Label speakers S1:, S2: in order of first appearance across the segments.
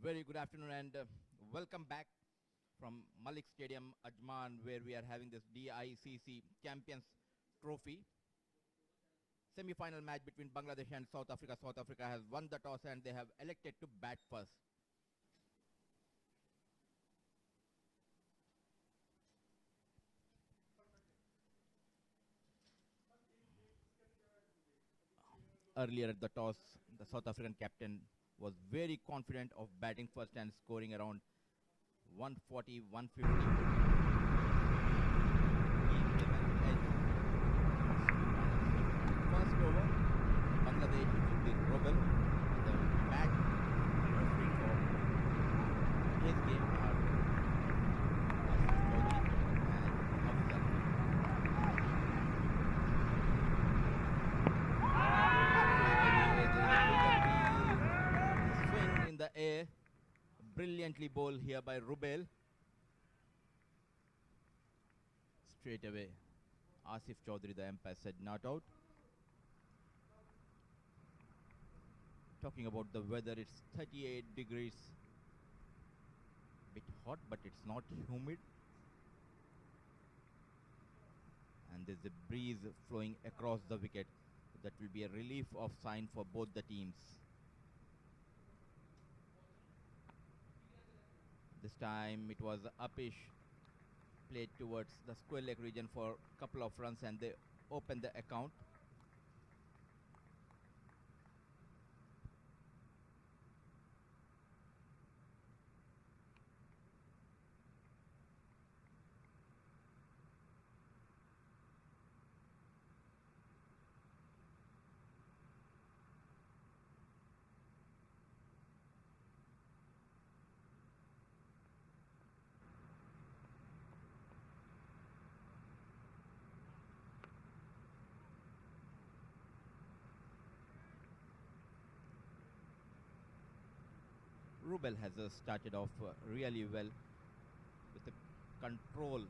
S1: Very good afternoon and welcome back from Malik Stadium, Ajman, where we are having this DICC Champions Trophy. Semi-final match between Bangladesh and South Africa. South Africa has won the toss and they have elected to bat first. Earlier at the toss, the South African captain was very confident of batting first and scoring around 140, 150. First over, Bangladesh will be Robel. The match referee for his game are swing in the air. Brilliantly bowled here by Rubel. Straight away, Asif Chaudhary, the umpire, said not out. Talking about the weather, it's 38 degrees. Bit hot, but it's not humid. And there's a breeze flowing across the wicket. That will be a relief of sign for both the teams. This time it was upish, played towards the square leg region for a couple of runs and they opened the account. Rubel has started off really well with the control,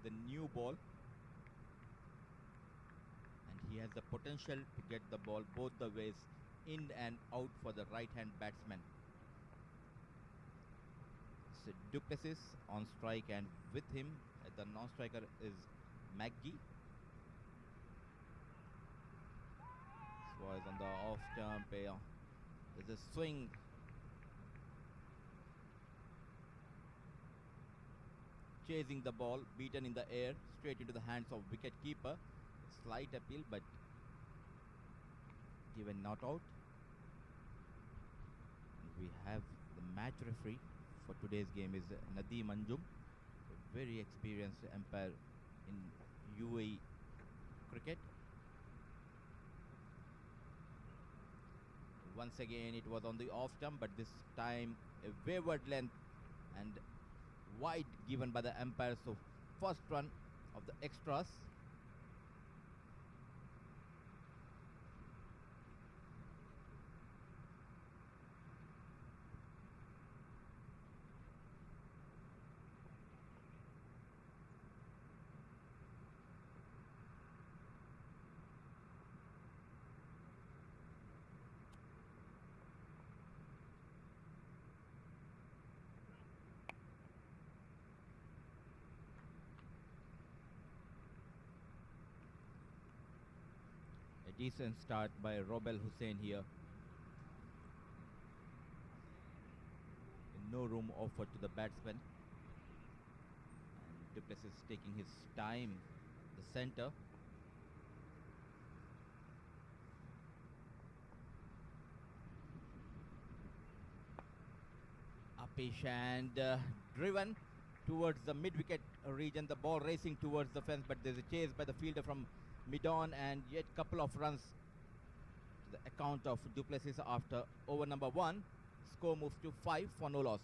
S1: the new ball, and he has the potential to get the ball both the ways, in and out for the right-hand batsman. So Duplessis on strike, and with him the non-striker is McGee. This was on the off-stump. There's a swing. Chasing the ball, beaten in the air, straight into the hands of wicket keeper. Slight appeal, but given not out. And we have the match referee for today's game is Nadeem Anjum, a very experienced umpire in UAE cricket. Once again, it was on the off stump, but this time a wayward length and wide given by the umpire. So first run of the extras. Decent start by Robel Hussain here. No room offered to the batsman. And Duplessis taking his time, the center. Upish and driven towards the mid-wicket region. The ball racing towards the fence, but there's a chase by the fielder from mid-on, and yet couple of runs to the account of Duplessis after over number 1. Score moves to 5 for no loss.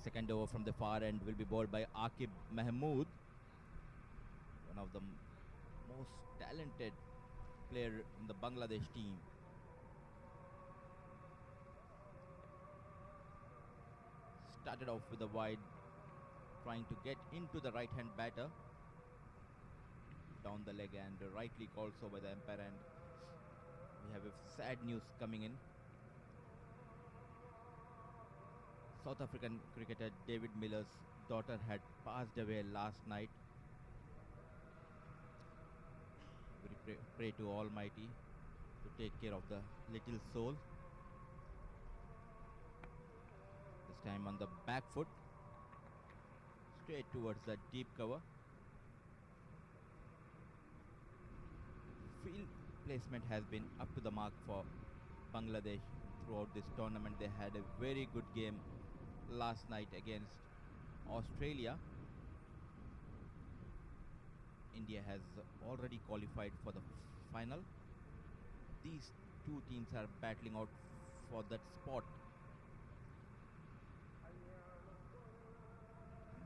S1: second over from the far end will be bowled by Akib Mahmood, one of the most talented player in the Bangladesh team. Started off with a wide, trying to get into the right hand batter. Down the leg and rightly called so by the umpire, and we have a sad news coming in. South African cricketer David Miller's daughter had passed away last night. We pray to Almighty to take care of the little soul. This time on the back foot, straight towards the deep cover. Field placement has been up to the mark for Bangladesh throughout this tournament. They had a very good game last night against Australia. India has already qualified for the final. These two teams are battling out for that spot.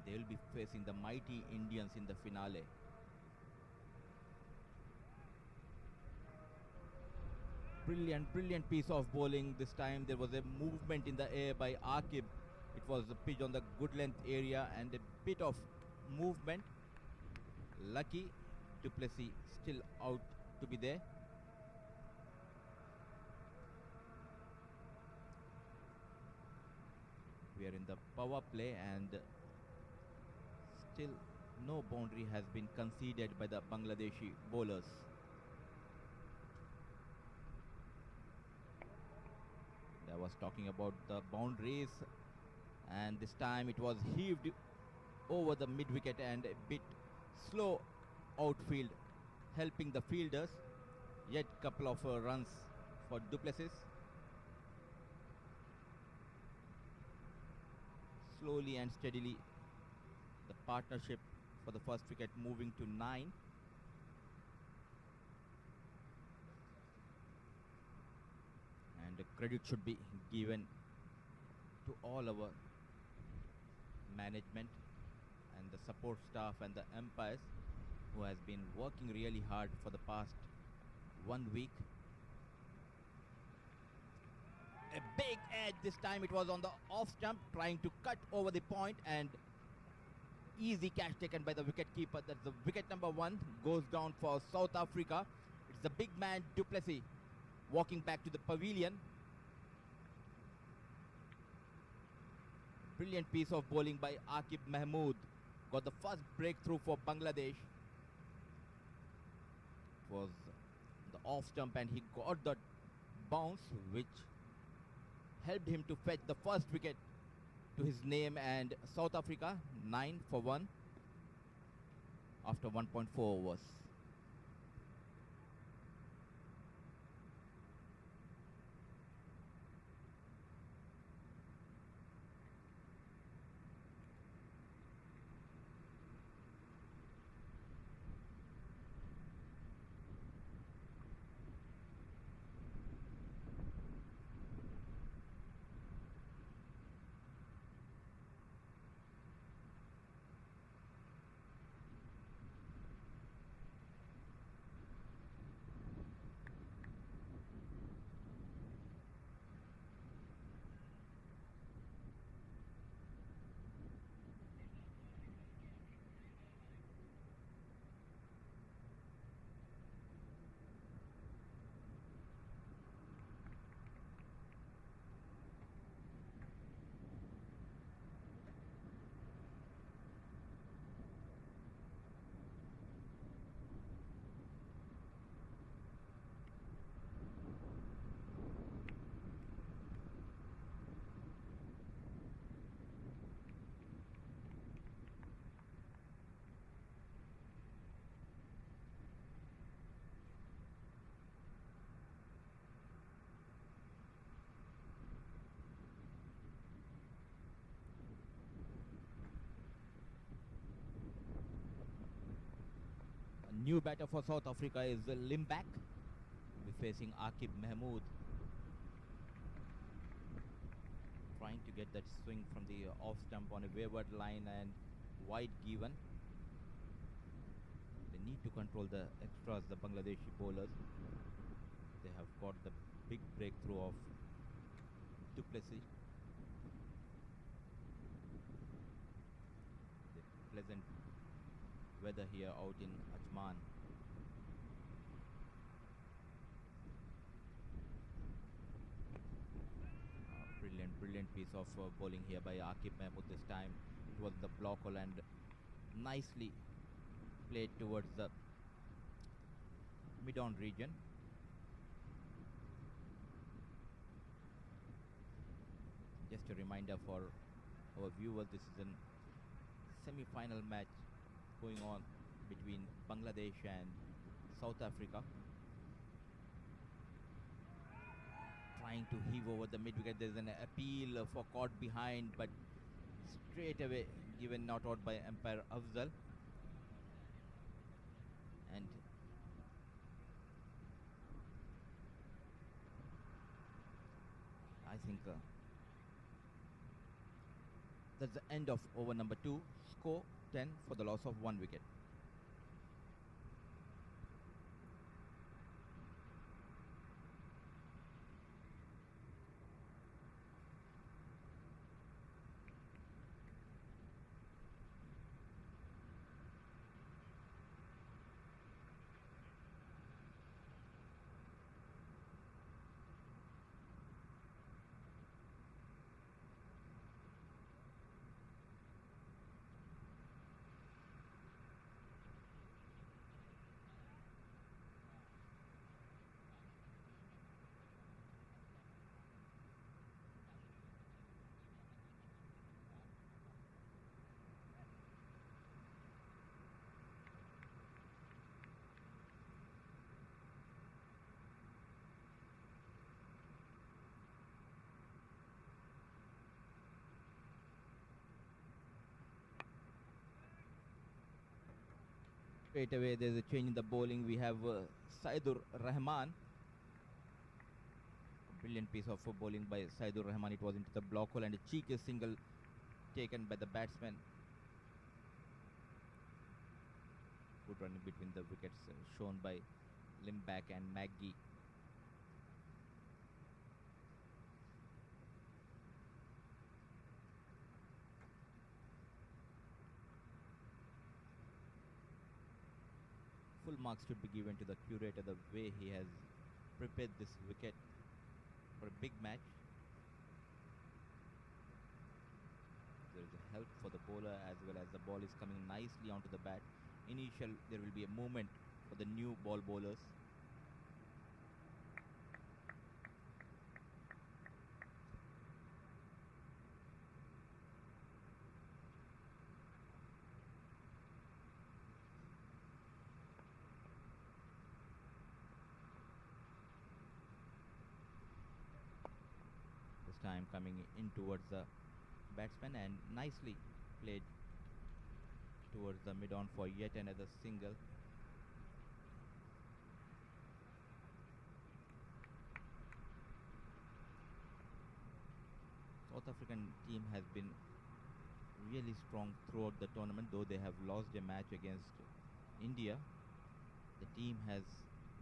S1: They will be facing the mighty Indians in the finale. Brilliant piece of bowling. This time there was a movement in the air by Akib. It was pitched on the good length area and a bit of movement. Lucky du Plessis still out to be there. We are in the power play and still no boundary has been conceded by the Bangladeshi bowlers. I was talking about the boundaries, and this time it was heaved over the mid wicket and a bit slow outfield, helping the fielders. Yet couple of runs for du Plessis. Slowly and steadily the partnership for the first wicket moving to 9. And the credit should be given to all our management and the support staff and the umpires who has been working really hard for the past 1 week. A big edge this time. It was on the off stump, trying to cut over the point, and easy catch taken by the wicket keeper. That's the wicket number 1 goes down for South Africa. It's the big man du Plessis walking back to the pavilion. Brilliant piece of bowling by Akib Mahmood. Got the first breakthrough for Bangladesh. It was the off stump and he got that bounce which helped him to fetch the first wicket to his name, and South Africa 9 for 1 after 1.4 overs. New batter for South Africa is Limbach. We're facing Akib Mahmood trying to get that swing from the off stump on a wayward line and wide given. They need to control the extras, the Bangladeshi bowlers. They have got the big breakthrough of Duplessis. The pleasant weather here out in Ajman. Brilliant piece of bowling here by Akib Mahmood this time. It was the block hole and nicely played towards the mid-on region. Just a reminder for our viewers, this is a semi-final match going on between Bangladesh and South Africa. Trying to heave over the mid-wicket. There's an appeal for caught behind, but straight away given not out by umpire Afzal. And I think that's the end of over number 2. Score 10 for the loss of 1 wicket. Straight away there's a change in the bowling. We have Saidur Rahman. Brilliant piece of bowling by Saidur Rahman. It was into the block hole and a cheeky single taken by the batsman. Good running between the wickets shown by Limback and Maggie. Full marks should be given to the curator, the way he has prepared this wicket for a big match. There is a help for the bowler as well as the ball is coming nicely onto the bat. There will be a movement for the new ball bowlers. Time coming in towards the batsman and nicely played towards the mid-on for yet another single. South African team has been really strong throughout the tournament, though they have lost a match against India. The team has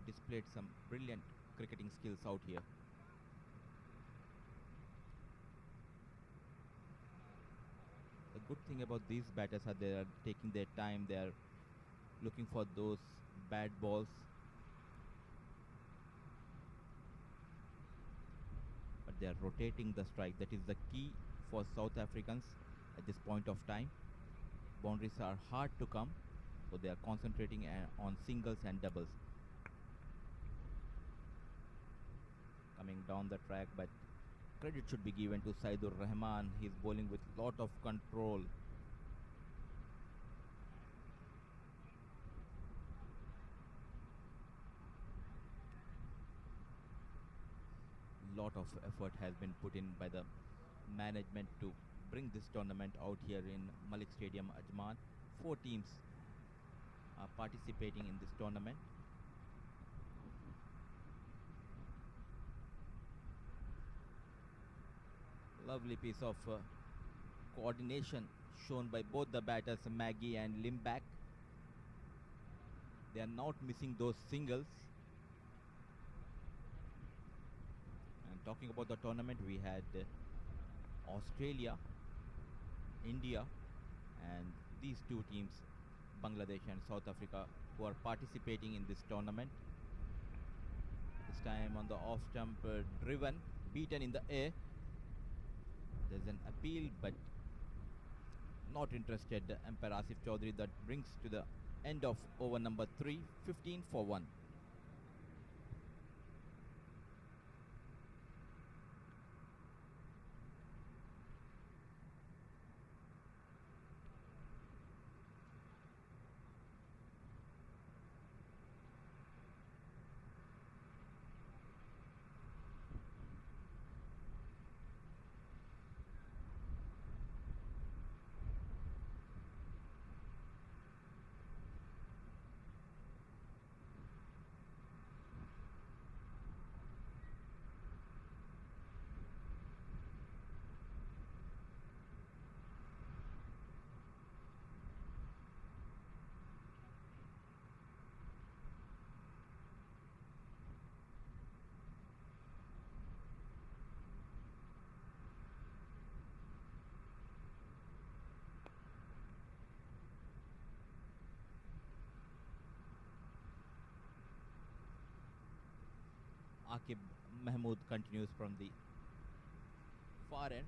S1: displayed some brilliant cricketing skills out here. The good thing about these batters are they are taking their time. They are looking for those bad balls. But they are rotating the strike. That is the key for South Africans at this point of time. Boundaries are hard to come, so they are concentrating on singles and doubles. Coming down the track, but credit should be given to Saidur Rahman. He's bowling with lot of control. Lot of effort has been put in by the management to bring this tournament out here in Malik Stadium, Ajman. 4 teams are participating in this tournament. Lovely piece of coordination shown by both the batters, Maggie and Limback. They are not missing those singles. And talking about the tournament, we had Australia, India, and these two teams, Bangladesh and South Africa, who are participating in this tournament. This time on the off stump, driven, beaten in the air. There's an appeal, but not interested. Umpire Asif Chaudhary. That brings to the end of over number 3, 15 for 1. Akib Mahmood continues from the far end.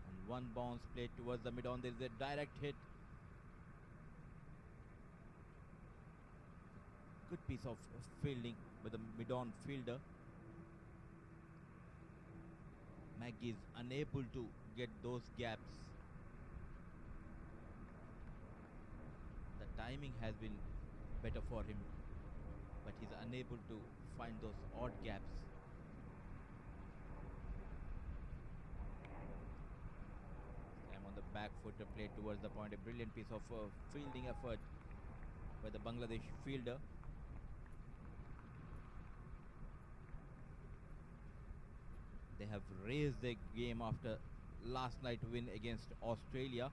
S1: And one bounce played towards the mid-on. There is a direct hit. Good piece of fielding by the mid-on fielder. Maggie is unable to get those gaps. The timing has been better for him, but he's unable to find those odd gaps. I'm on the back foot, played towards the point. A brilliant piece of fielding effort by the Bangladesh fielder. They have raised their game after last night's win against Australia.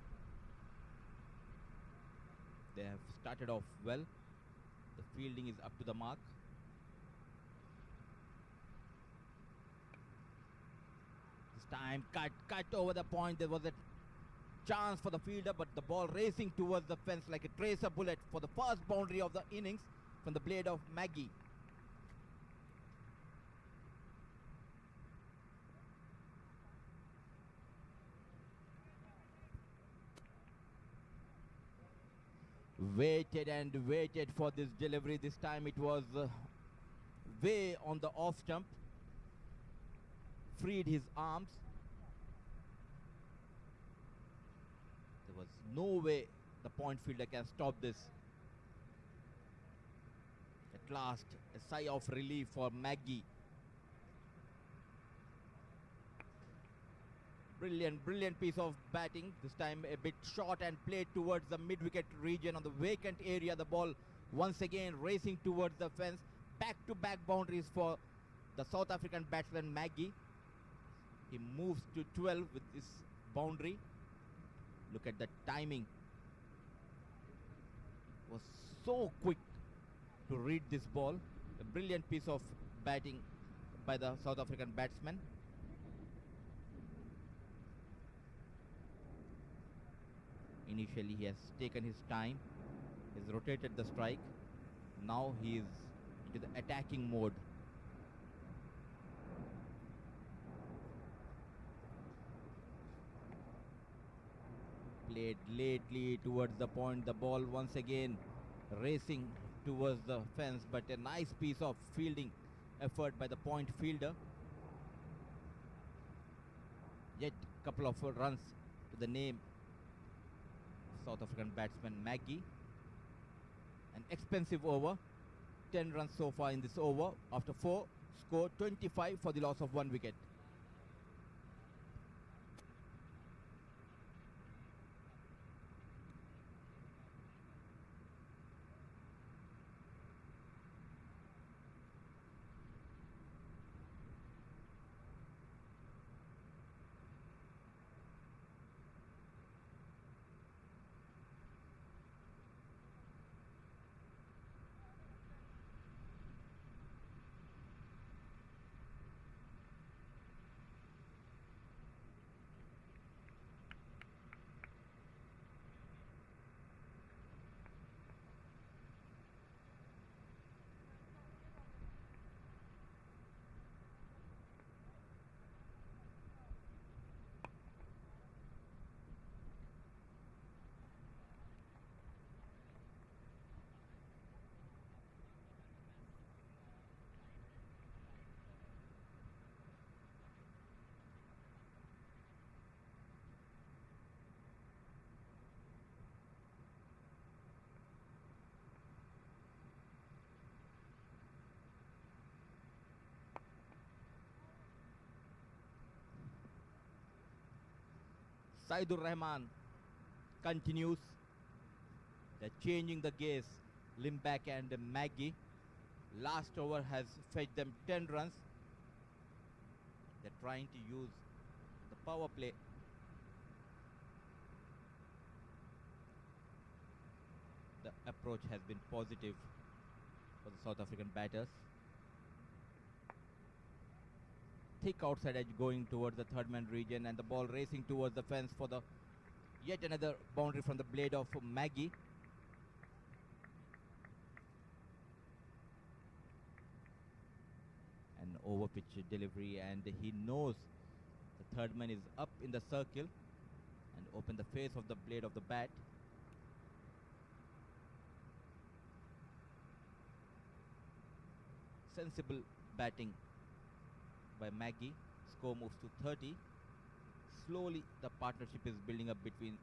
S1: They have started off well. The fielding is up to the mark. This time cut over the point. There was a chance for the fielder, but the ball racing towards the fence like a tracer bullet for the first boundary of the innings from the blade of Maggie. Waited and waited for this delivery. This time it was way on the off stump. Freed his arms. There was no way the point fielder can stop this. At last, a sigh of relief for Maggie. Brilliant piece of batting. This time a bit short and played towards the mid-wicket region on the vacant area. The ball once again racing towards the fence. Back-to-back boundaries for the South African batsman Maggie. He moves to 12 with this boundary. Look at the timing. It was so quick to read this ball. A brilliant piece of batting by the South African batsman. Initially he has taken his time, he's rotated the strike. Now he is into the attacking mode. Played lately towards the point. The ball once again racing towards the fence, but a nice piece of fielding effort by the point fielder. Yet a couple of runs to the name South African batsman Maggie. An expensive over. 10 runs so far in this over after 4. Score 25 for the loss of 1 wicket. Saidur Rahman continues. They're changing the gears. Limbach and Maggie. Last over has fetched them 10 runs. They're trying to use the power play. The approach has been positive for the South African batters. Thick outside edge going towards the third man region, and the ball racing towards the fence for the yet another boundary from the blade of Maggie. An over pitch delivery, and he knows the third man is up in the circle and open the face of the blade of the bat. Sensible batting by Maggie. Score moves to 30. Slowly the partnership is building up between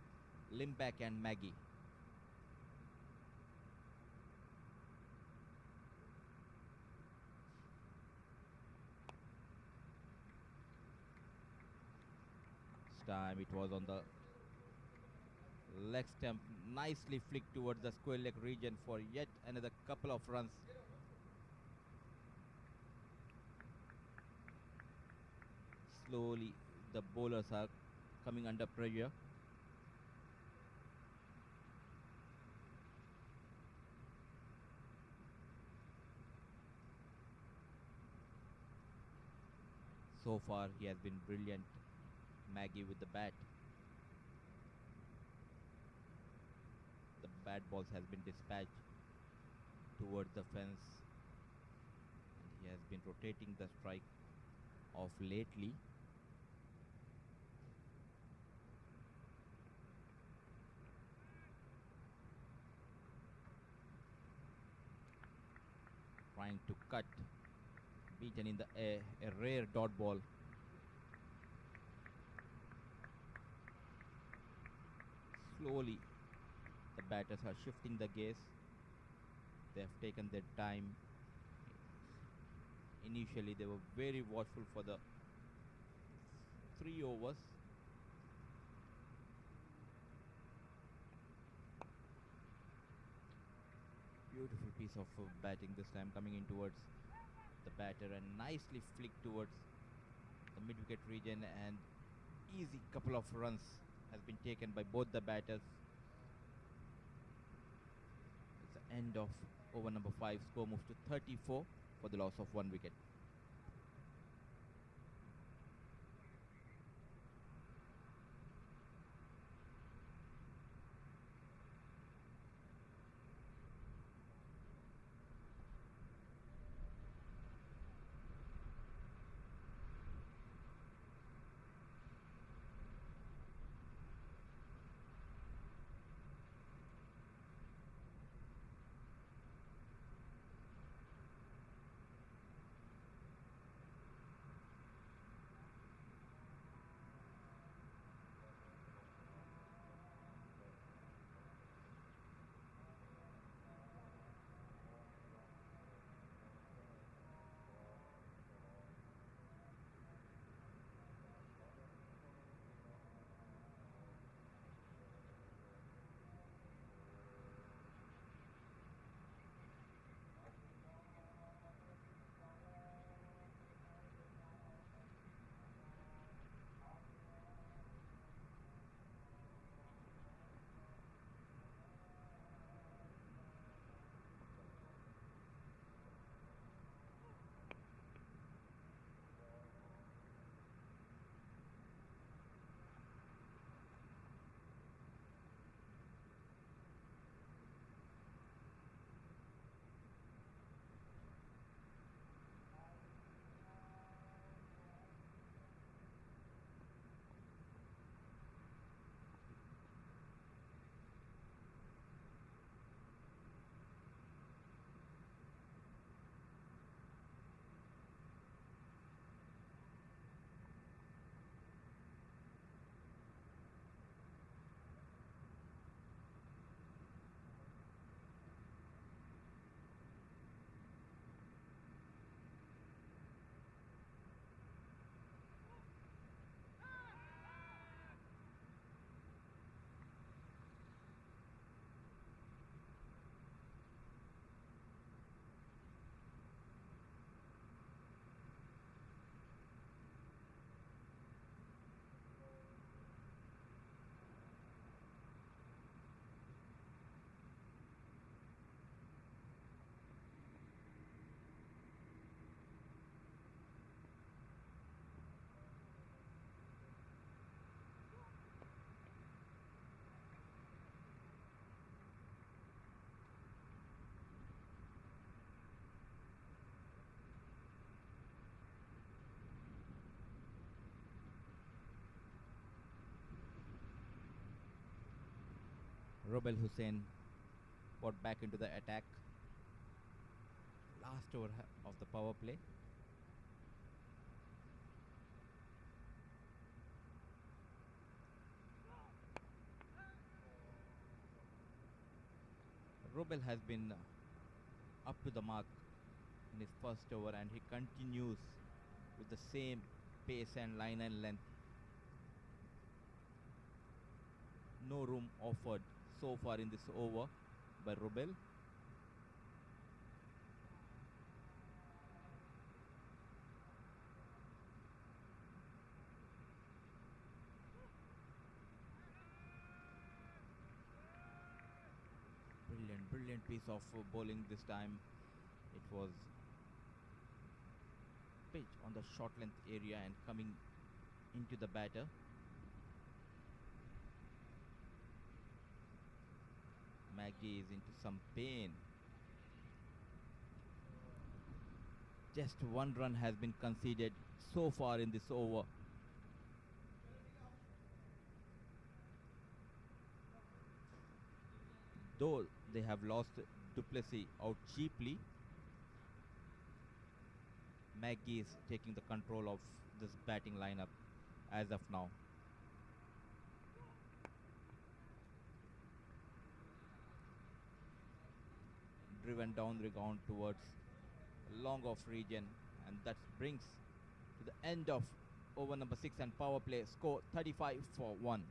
S1: Limbach and Maggie. This time it was on the leg stump, nicely flicked towards the square leg region for yet another couple of runs. Slowly the bowlers are coming under pressure. So far he has been brilliant, Maggie, with the bat. The bat balls has been dispatched towards the fence, and he has been rotating the strike off lately. Trying to cut, beaten in the air, a rare dot ball. Slowly the batters are shifting the gears. They have taken their time. Initially they were very watchful for the 3 overs. Beautiful piece of batting this time, coming in towards the batter and nicely flicked towards the mid-wicket region, and easy couple of runs has been taken by both the batters. It's the end of over number 5. Score moves to 34 for the loss of 1 wicket. Rubel Hussain brought back into the attack. Last over of the power play. Rubel has been up to the mark in his first over, and he continues with the same pace and line and length. No room offered so far in this over by Rubel. Brilliant piece of bowling this time. It was pitch on the short length area and coming into the batter. Maggie is into some pain. Just one run has been conceded so far in this over. Though they have lost Duplessis out cheaply, Maggie is taking the control of this batting lineup as of now. Driven down the ground towards long off region, and that brings to the end of over number 6 and power play. Score 35 for 1.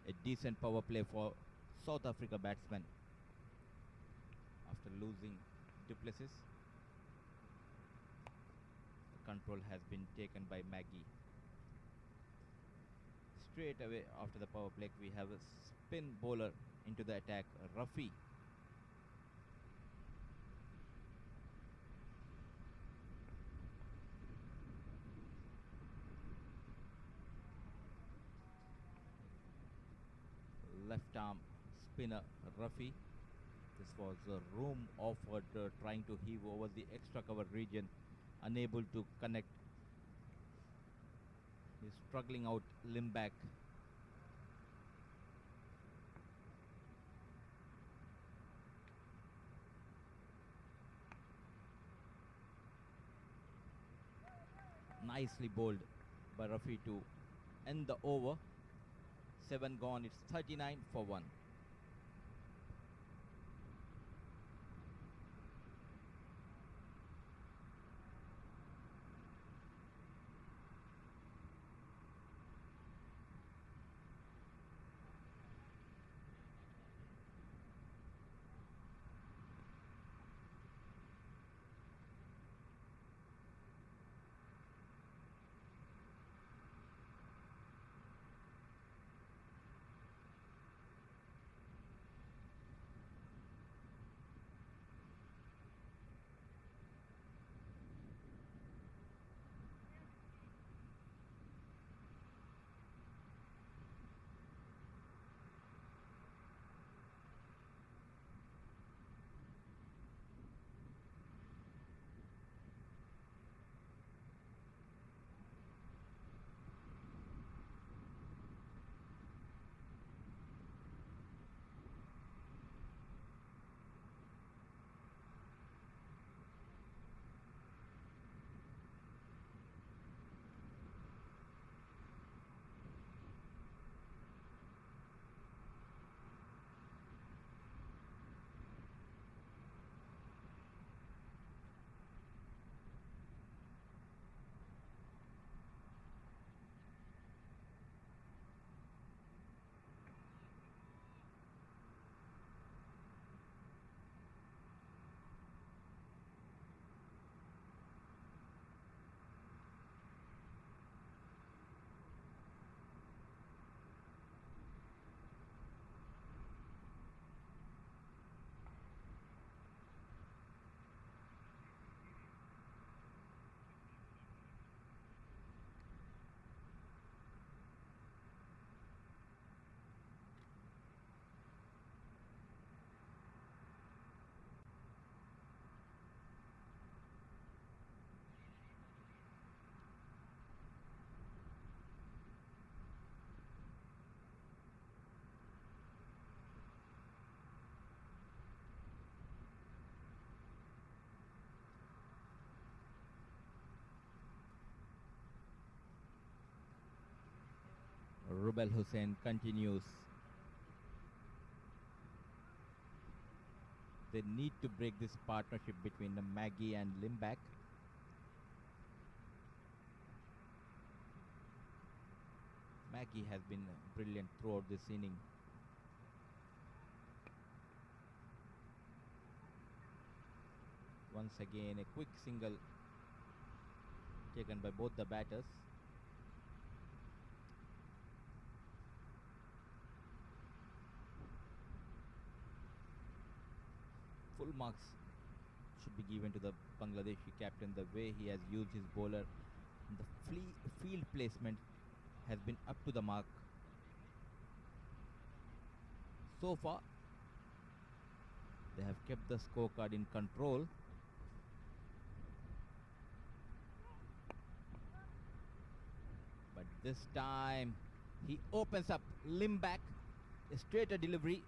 S1: A decent power play for South Africa batsmen after losing Duplessis. The control has been taken by Maggie. Straight away after the power play, we have a spin bowler into the attack, Rafi. Left arm spinner Rafi. This was a room offered, trying to heave over the extra cover region, unable to connect. He's struggling out limb back. nicely bowled by Rafi to end the over. 7 gone, it's 39 for 1. Rubel Hussain continues. They need to break this partnership between Maggie and Limback. Maggie has been brilliant throughout this inning. Once again, a quick single taken by both the batters. Full marks should be given to the Bangladeshi captain. The way he has used his bowler, the field placement has been up to the mark. So far, they have kept the scorecard in control. But this time, he opens up Limback. A straighter delivery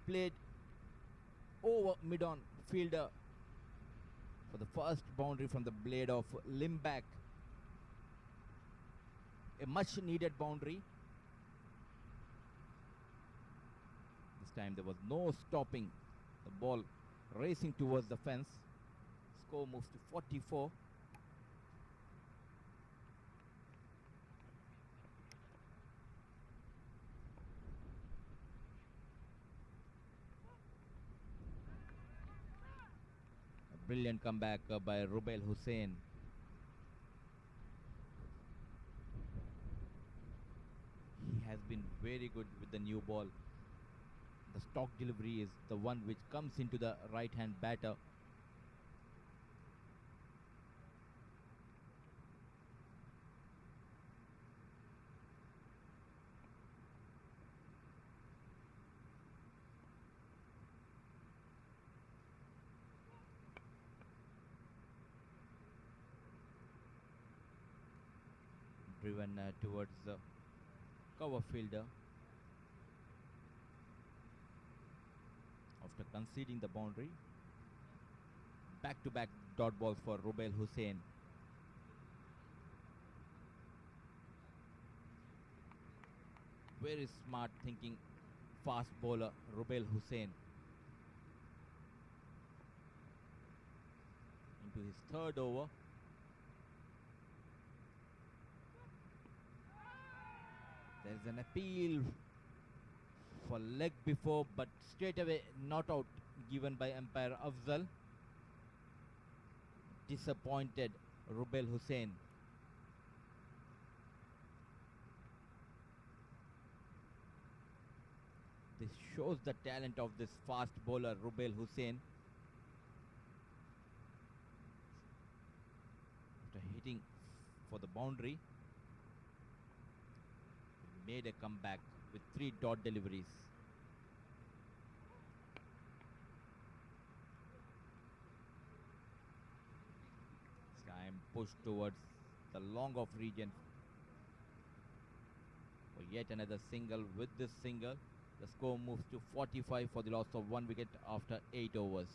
S1: played over mid-on fielder for the first boundary from the blade of Limback. A much needed boundary. This time there was no stopping the ball racing towards the fence. Score moves to 44. A brilliant comeback by Rubel Hussain. He has been very good with the new ball. The stock delivery is the one which comes into the right hand batter. Driven towards the cover fielder. After conceding the boundary, back-to-back dot balls for Rubel Hussain. very smart thinking fast bowler Rubel Hussain. Into his third over. There is an appeal for leg before, but straight away not out given by umpire Afzal. Disappointed Rubel Hussain. This shows the talent of this fast bowler Rubel Hussain. After hitting for the boundary, he made a comeback with 3 dot deliveries. This time pushed towards the long off region for yet another single. With this single, the score moves to 45 for the loss of 1 wicket after 8 overs.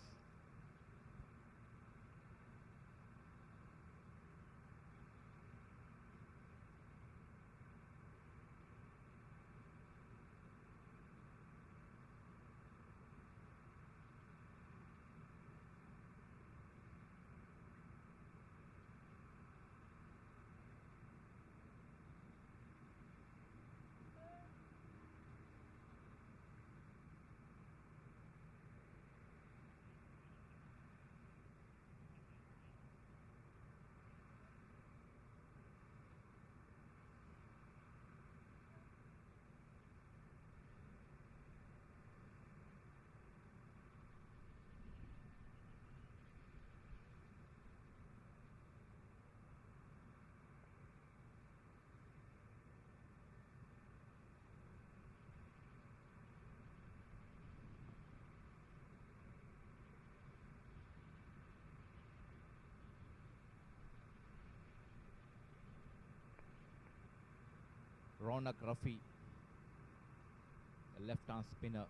S1: Ronak Rafi, the left-arm spinner,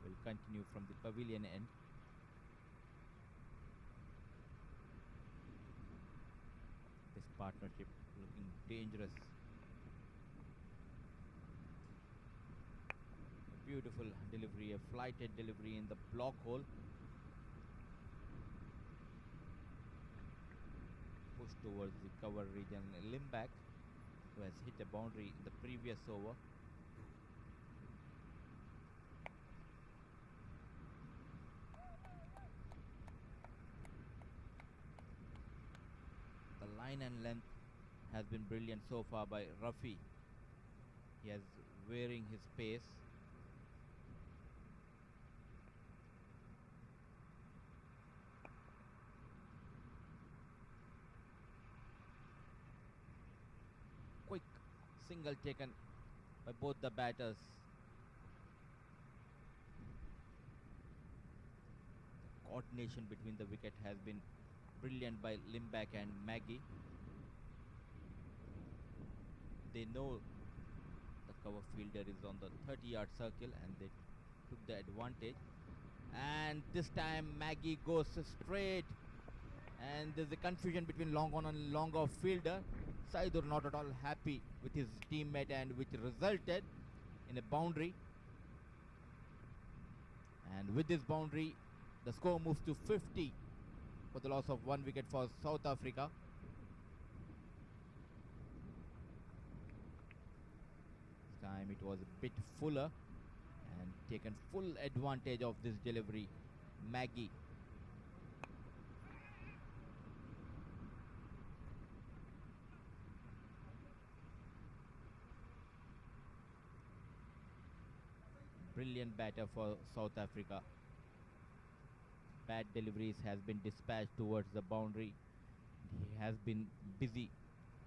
S1: will continue from the pavilion end. This partnership looking dangerous. A beautiful delivery, a flighted delivery in the block hole. Pushed towards the cover region. Limback, who has hit a boundary in the previous over. The line and length has been brilliant so far by Rafi. He is varying his pace. Quick single taken by both the batters. The coordination between the wicket has been brilliant by Limback and Maggie. They know the cover fielder is on the 30-yard circle and they took the advantage. And this time Maggie goes straight, and there's a confusion between long on and long off fielder. Saidur not at all happy with his teammate, and which resulted in a boundary. And with this boundary, the score moves to 50 for the loss of 1 wicket for South Africa. This time it was a bit fuller and taken full advantage of this delivery. Maggie. Brilliant batter for South Africa. Bad deliveries has been dispatched towards the boundary. He has been busy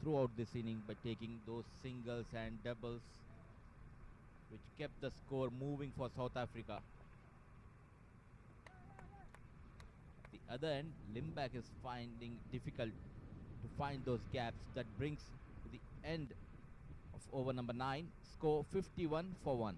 S1: throughout this inning by taking those singles and doubles, which kept the score moving for South Africa. The other end, Limback is finding difficult to find those gaps. That brings to the end of over number 9. Score 51 for 1.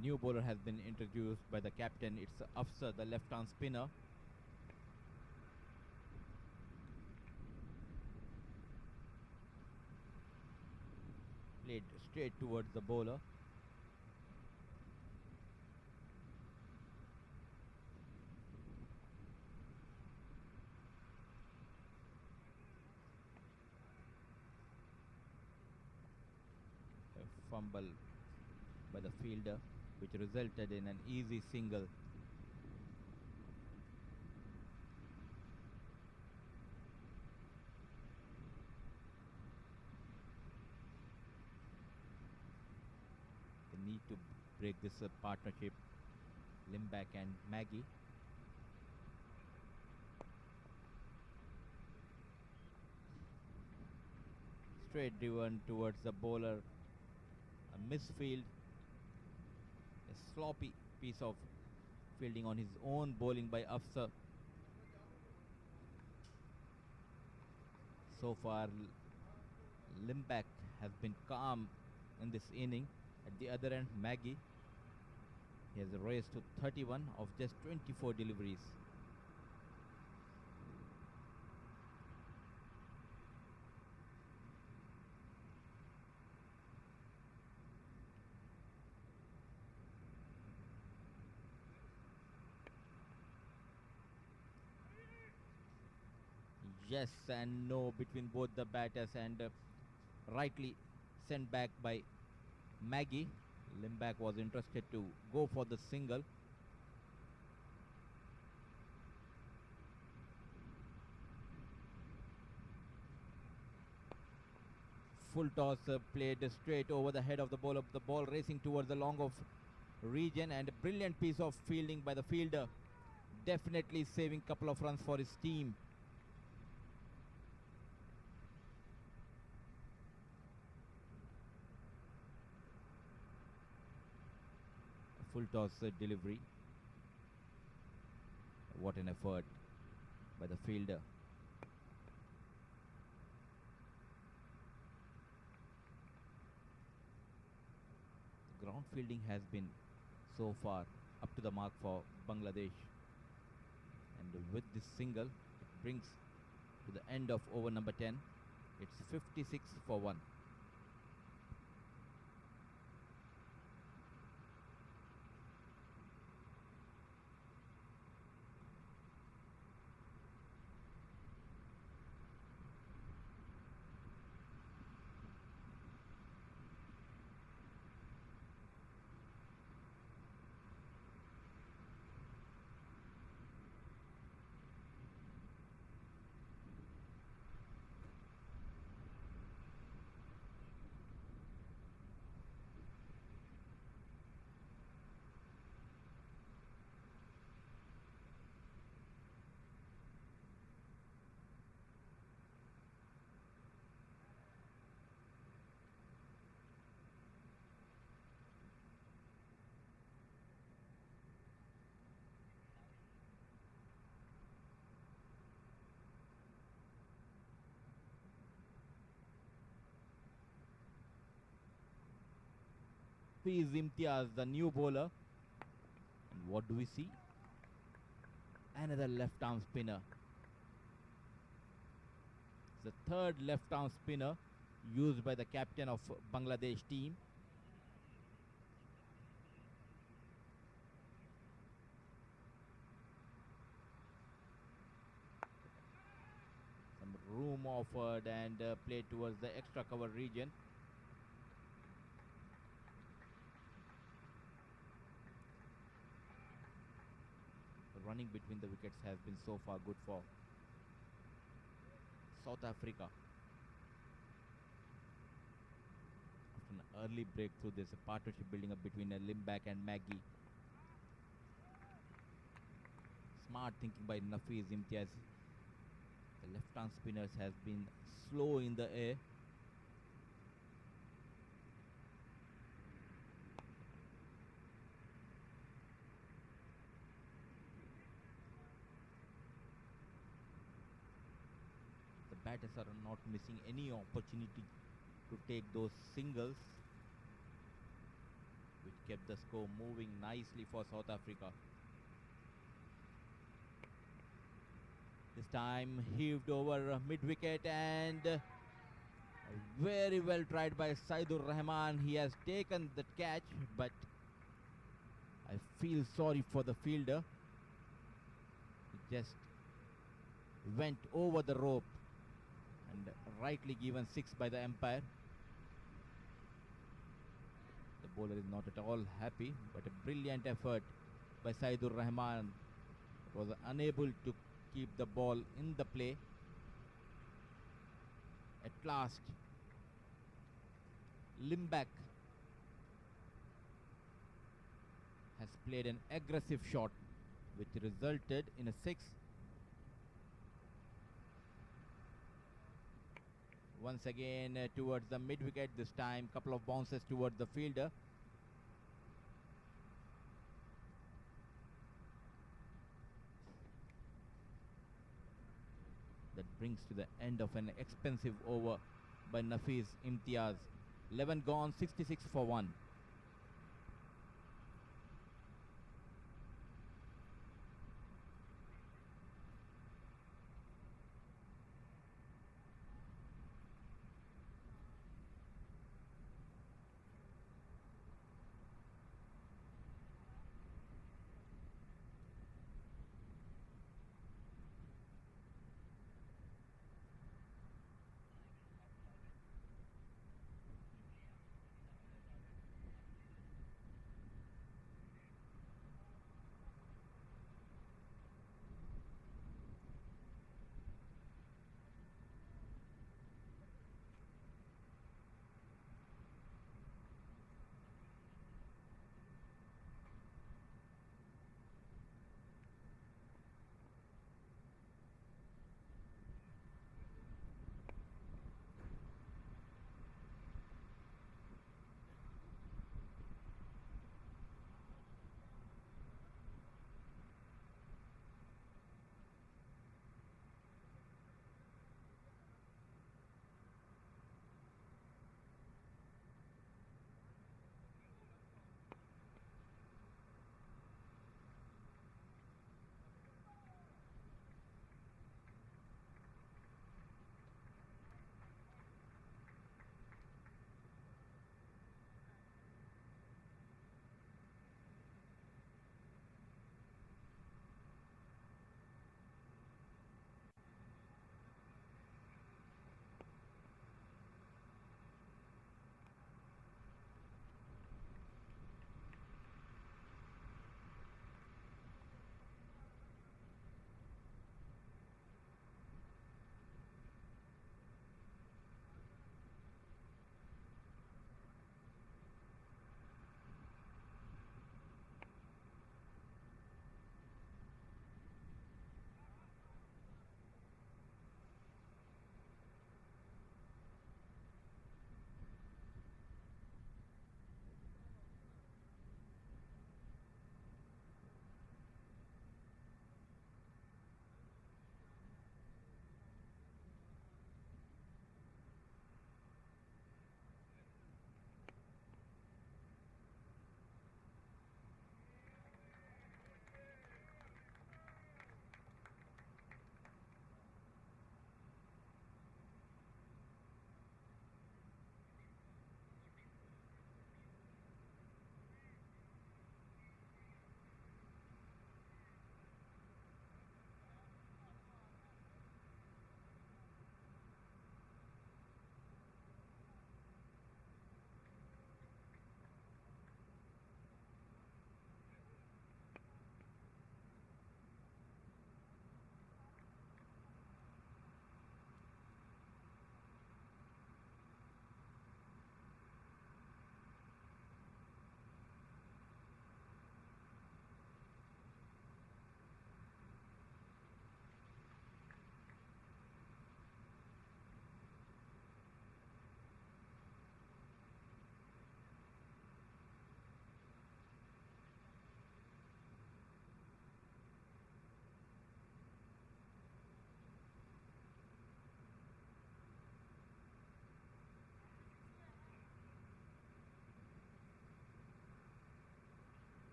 S1: New bowler has been introduced by the captain. It's Afsar, the left-arm spinner. Played straight towards the bowler. A fumble by the fielder, which resulted in an easy single. They need to break this partnership, Limback and Maggie. Straight driven towards the bowler. A misfield. A sloppy piece of fielding on his own bowling by Afsar. So far, Limback has been calm in this inning. At the other end, Maggie. He has raised to 31 of just 24 deliveries. Yes and no between both the batters, and rightly sent back by Maggie. Limback was interested to go for the single. Full toss played straight over the head of the ball racing towards the long off region, and a brilliant piece of fielding by the fielder. Definitely saving couple of runs for his team. Full toss delivery. What an effort by the fielder. Ground fielding has been so far up to the mark for Bangladesh, and with this single it brings to the end of over number 10. It's 56 for 1. Is Imtiaz, the new bowler. And what do we see? Another left arm spinner. The third left arm spinner used by the captain of Bangladesh team. Some room offered and played towards the extra cover region. The running between the wickets has been so far good for South Africa. After an early breakthrough, there's a partnership building up between Limback and Maggie. Smart thinking by Nafiz Imtiaz. The left-arm spinners has been slow in the air. The batters are not missing any opportunity to take those singles, which kept the score moving nicely for South Africa. This time heaved over mid-wicket and very well tried by Saidur Rahman. He has taken the catch, but I feel sorry for the fielder. He just went over the rope and rightly given 6 by the umpire. The bowler is not at all happy, but a brilliant effort by Saidur Rahman. Was unable to keep the ball in the play. At last, Limback has played an aggressive shot which resulted in a 6. Once again towards the mid-wicket, this time couple of bounces towards the fielder. That brings to the end of an expensive over by Nafiz Imtiaz. 11 gone, 66 for 1.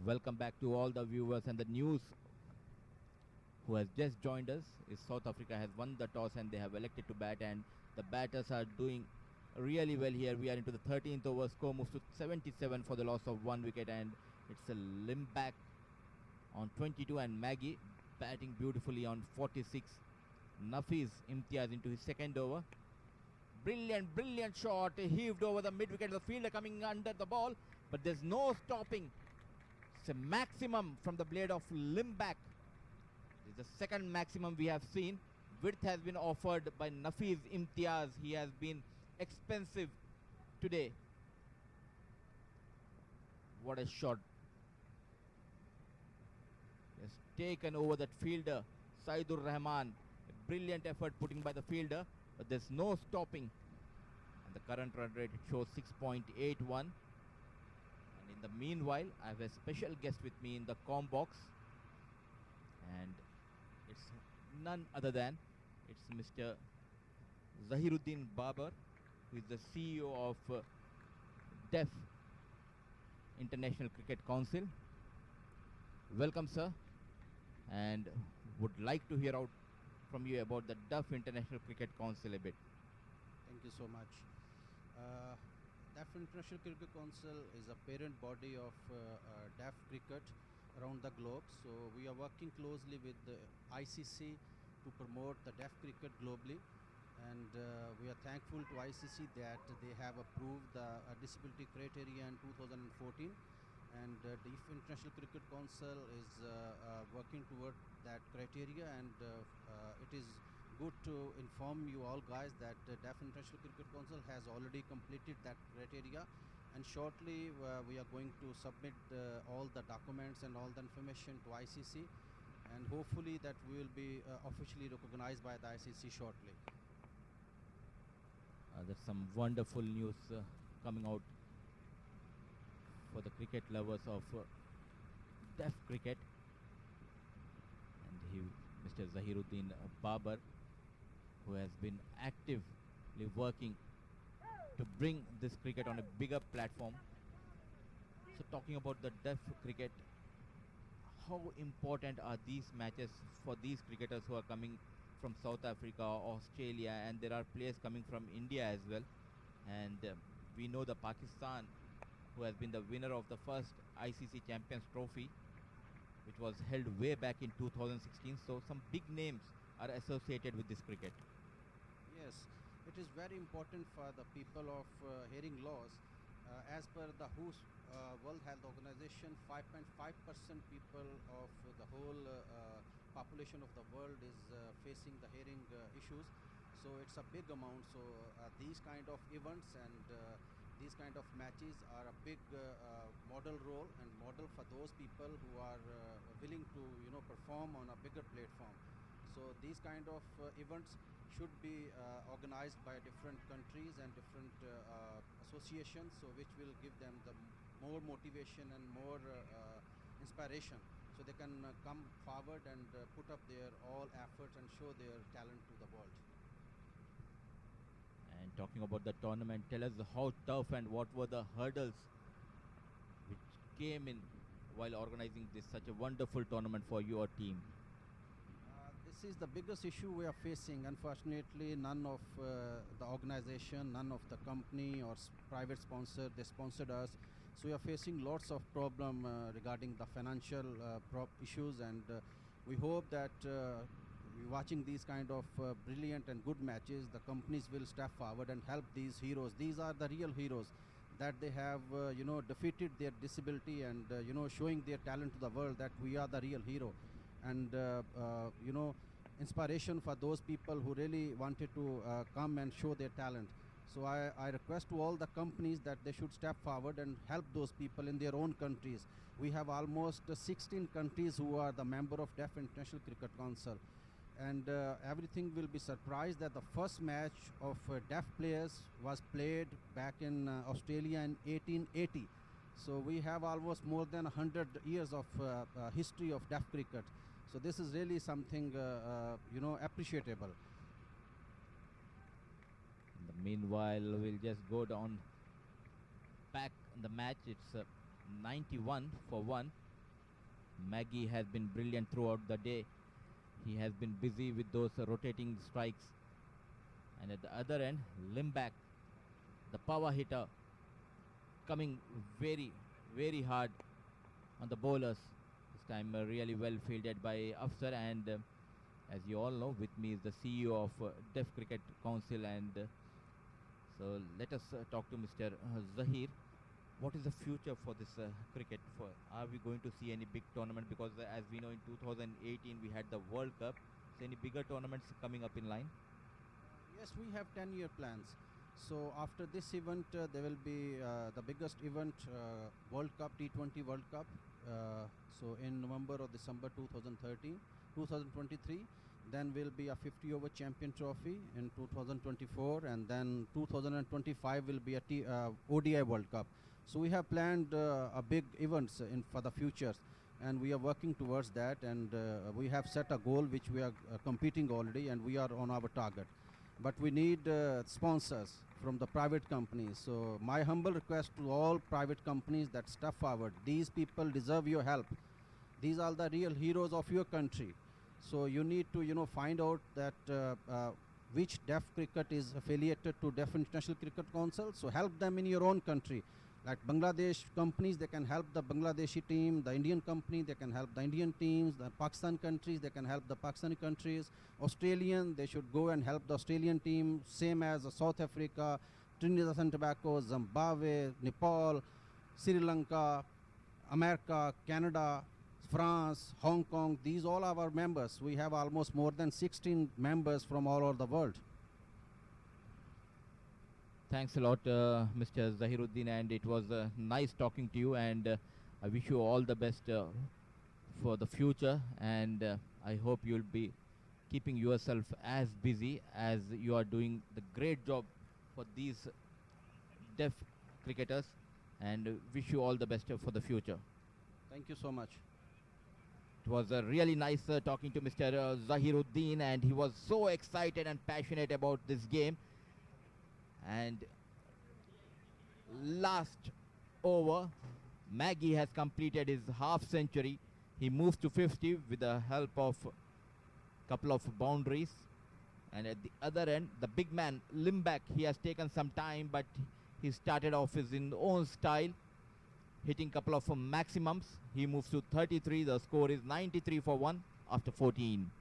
S1: welcome back to all the viewers, and the news who has just joined us is South Africa has won the toss and they have elected to bat, and the batters are doing really well here. We are into the 13th over. Score moves to 77 for the loss of 1 wicket, and it's a limb back on 22, and Maggie batting beautifully on 46. Nafiz Imtiaz into his second over. Brilliant shot, heaved over the mid wicket. The fielder coming under the ball, but there's no stopping. It's a maximum from the blade of limb back. This is the second maximum we have seen. Width has been offered by Nafiz Imtiaz. He has been expensive today. What a shot. Has taken over that fielder, Saidur Rahman. A brilliant effort putting by the fielder, but there's no stopping. And the current run rate shows 6.81. And in the meanwhile, I have a special guest with me in the comm box, and it's none other than Mr. Zahiruddin Babar, who is the CEO of DEF International Cricket Council. Welcome, sir, and would like to hear out from you about the DEF International Cricket Council a bit.
S2: Thank you so much. DEF International Cricket Council is a parent body of DEF cricket around the globe. So we are working closely with the ICC to promote the DEF cricket globally, and we are thankful to ICC that they have approved the disability criteria in 2014, and the International Cricket Council is working toward that criteria, and it is good to inform you all guys that DEF International Cricket Council has already completed that criteria, and shortly we are going to submit all the documents and all the information to ICC, and hopefully that we will be officially recognized by the ICC shortly.
S1: There's some wonderful news coming out for the cricket lovers of DEF cricket, and Mr. Zahiruddin Babar, who has been actively working to bring this cricket on a bigger platform. So talking about the DEF cricket, how important are these matches for these cricketers who are coming from South Africa, Australia, and there are players coming from India as well? And we know the Pakistan, who has been the winner of the first ICC Champions Trophy, which was held way back in 2016. So some big names are associated with this cricket.
S2: Yes, it is very important for the people of hearing loss. As per the WHO's World Health Organization, 5.5% people of the whole population of the world is facing the hearing issues. So it's a big amount. So these kind of events and these kind of matches are a big model role and model for those people who are willing to perform on a bigger platform. So these kind of events should be organized by different countries and different associations, so which will give them the more motivation and more inspiration, so they can come forward and put up their all efforts and show their talent to the world.
S1: And talking about the tournament, tell us how tough and what were the hurdles which came in while organizing this such a wonderful tournament for your team.
S2: This is the biggest issue we are facing. Unfortunately, none of the organization, none of the company or private sponsor, they sponsored us. So we are facing lots of problem regarding the financial issues, and we hope that watching these kind of brilliant and good matches, the companies will step forward and help these heroes. These are the real heroes, that they have defeated their disability and showing their talent to the world, that we are the real hero, and inspiration for those people who really wanted to come and show their talent. So I request to all the companies that they should step forward and help those people in their own countries. We have almost 16 countries who are the member of DEF International Cricket Council, and everything will be surprised that the first match of DEF players was played back in Australia in 1880. So we have almost more than 100 years of history of DEF cricket. So this is really something appreciable.
S1: Meanwhile, we'll just go down back in the match. It's 91 for 1, Maggie has been brilliant throughout the day. He has been busy with those rotating strikes. And at the other end, Limback, the power hitter, coming very, very hard on the bowlers. This time really well fielded by Afsar. And as you all know, with me is the CEO of Deaf Cricket Council. And so let us talk to Mr. Zahir. What is the future for this cricket? Are we going to see any big tournament? Because as we know, in 2018 we had the World Cup. So any bigger tournaments coming up in line?
S2: Yes, we have 10-year plans. So after this event, there will be the biggest event, World Cup, T20 World Cup. So in November or December 2023. Then will be a 50 over champion trophy in 2024, and then 2025 will be a ODI World Cup. So we have planned a big events for the futures, and we are working towards that, and we have set a goal which we are competing already, and we are on our target. But we need sponsors from the private companies. So my humble request to all private companies that step forward. These people deserve your help. These are the real heroes of your country. So you need to find out that which deaf cricket is affiliated to Deaf International Cricket Council. So help them in your own country. Like Bangladesh companies, they can help the Bangladeshi team. The Indian company, they can help the Indian teams. The Pakistan countries, they can help the Pakistani countries. Australian, they should go and help the Australian team. Same as South Africa, Trinidad and Tobago, Zimbabwe, Nepal, Sri Lanka, America, Canada, France, Hong Kong. These all are our members. We have almost more than 16 members from all over the world.
S1: Thanks a lot, Mr. Zahiruddin, and it was nice talking to you, and I wish you all the best for the future, and I hope you'll be keeping yourself as busy as you are doing the great job for these deaf cricketers, and wish you all the best for the future.
S2: Thank you so much.
S1: It was really nice talking to Mr. Zahiruddin, and he was so excited and passionate about this game. And last over, Maggie has completed his half century. He moves to 50 with the help of a couple of boundaries. And at the other end, the big man, Limback, he has taken some time, but he started off his own style, hitting a couple of maximums. He moves to 33. The score is 93 for 1 after 14.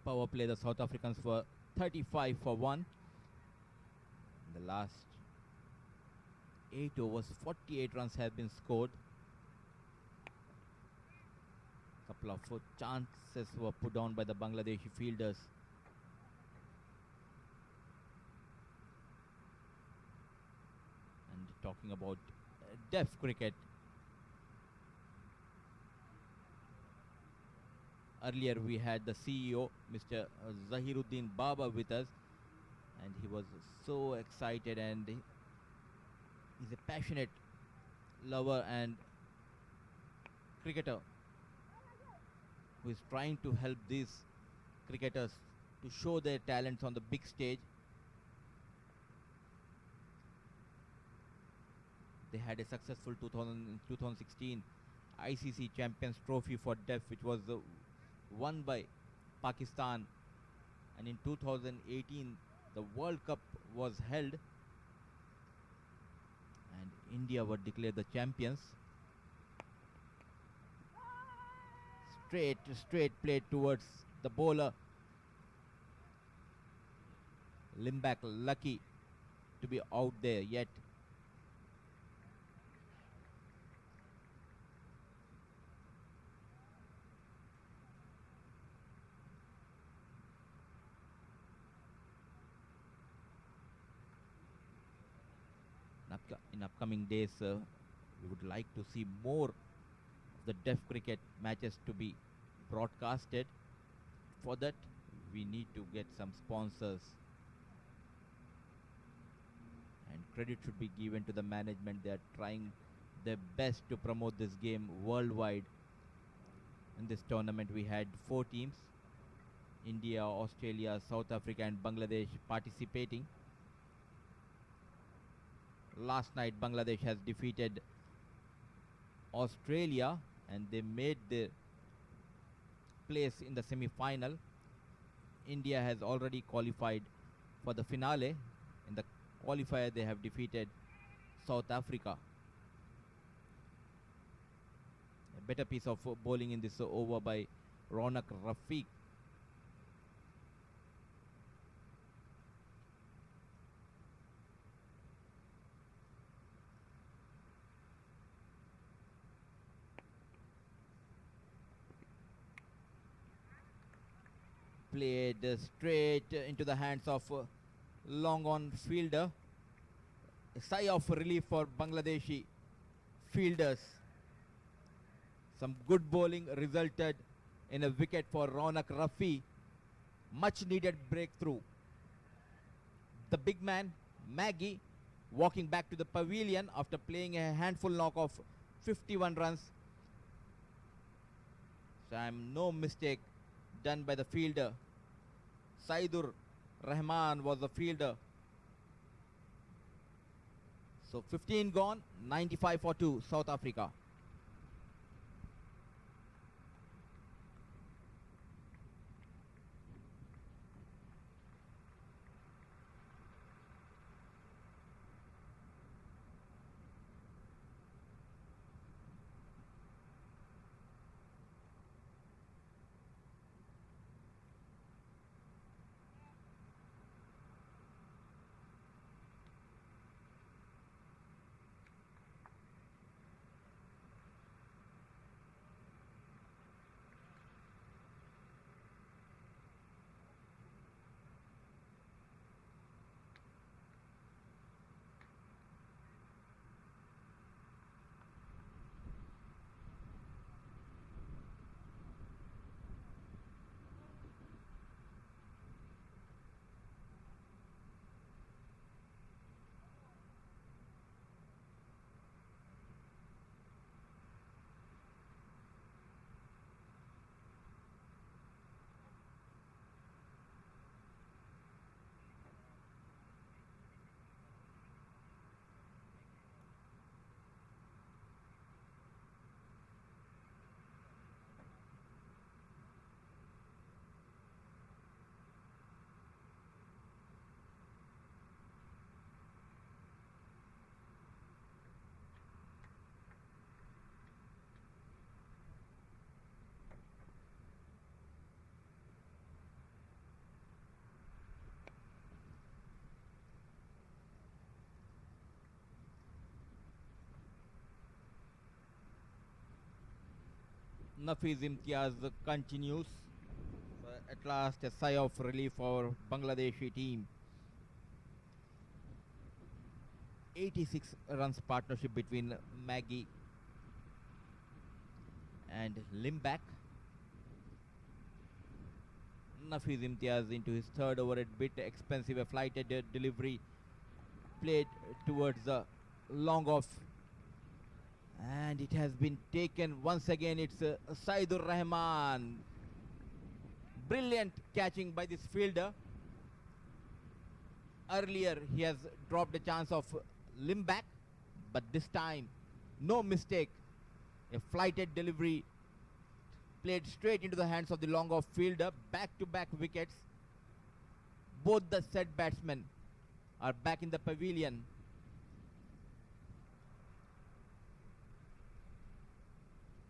S1: Power play, the South Africans were 35 for 1. The last 8 overs, 48 runs have been scored. Couple of chances were put down by the Bangladeshi fielders. And talking about deaf cricket, earlier we had the CEO, Mr. Zahiruddin Baba, with us, and he was so excited, and he's a passionate lover and cricketer who is trying to help these cricketers to show their talents on the big stage. They had a successful 2016 ICC Champions Trophy for Deaf, which was won by Pakistan, and in 2018 the World Cup was held, and India were declared the champions. Straight play towards the bowler. Limback lucky to be out there yet. In upcoming days, we would like to see more of the deaf cricket matches to be broadcasted. For that, we need to get some sponsors, and credit should be given to the management. They are trying their best to promote this game worldwide. In this tournament, we had 4 teams: India, Australia, South Africa and Bangladesh participating. Last night Bangladesh has defeated Australia and they made their place in the semi-final. India has already qualified for the finale. In the qualifier they have defeated South Africa. A better piece of bowling in this over by Ronak Rafiq. Played straight into the hands of long on fielder. A sigh of relief for Bangladeshi fielders. Some good bowling resulted in a wicket for Ronak Rafi. Much needed breakthrough. The big man, Maggie, walking back to the pavilion after playing a handful knock of 51 runs. No mistake done by the fielder. Saidur Rahman was the fielder. So 15 gone, 95 for 2, South Africa. Nafiz Imtiaz continues. At last, a sigh of relief for Bangladeshi team. 86 runs partnership between Maggie and Limback. Nafiz Imtiaz into his third over, a bit expensive, a flighted delivery played towards the long off, and it has been taken once again. It's Saidur Rahman. Brilliant catching by this fielder. Earlier he has dropped a chance of Limback, but this time, no mistake. A flighted delivery played straight into the hands of the long off fielder. Back-to-back wickets. Both the set batsmen are back in the pavilion.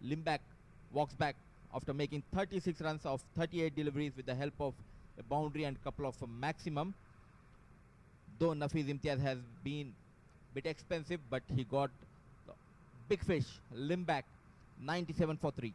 S1: Limback walks back after making 36 runs of 38 deliveries with the help of a boundary and couple of maximum. Though Nafiz Imtiaz has been a bit expensive, but he got the big fish. Limback 97 for 3.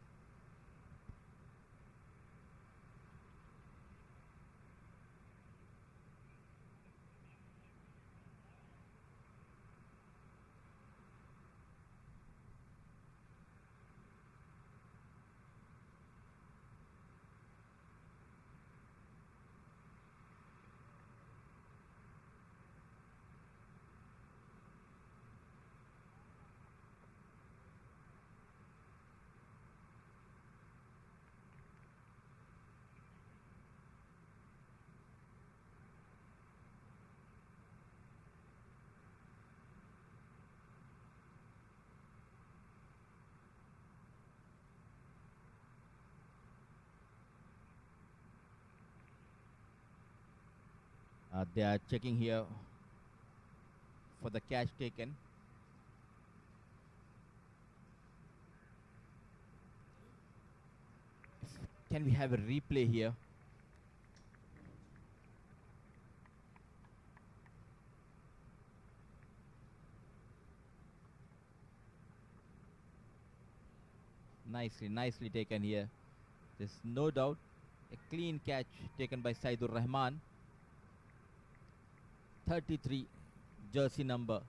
S1: They are checking here for the catch taken. Can we have a replay here? Nicely taken here. There's no doubt a clean catch taken by Saidur Rahman. 33 jersey number.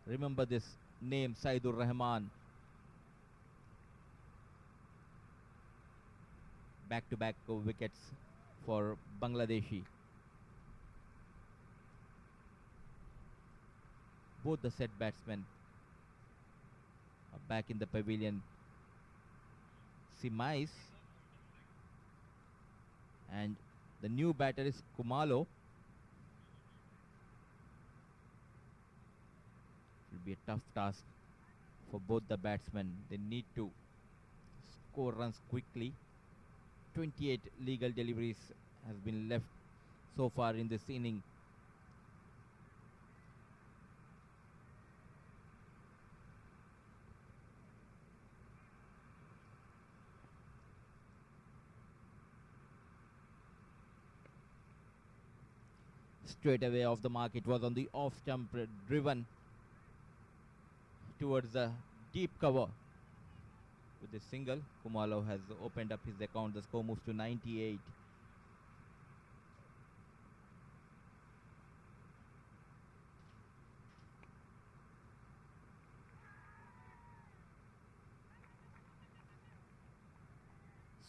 S1: Remember this name, Saidur Rahman. Back-to-back wickets for Bangladeshi. Both the set batsmen are back in the pavilion. Simais and the new batter is Kumalo. It will be a tough task for both the batsmen. They need to score runs quickly. 28 legal deliveries has been left so far in this inning. Straight away off the mark, it was on the off stump, driven towards the deep cover. With this single, Kumalo has opened up his account. The score moves to 98.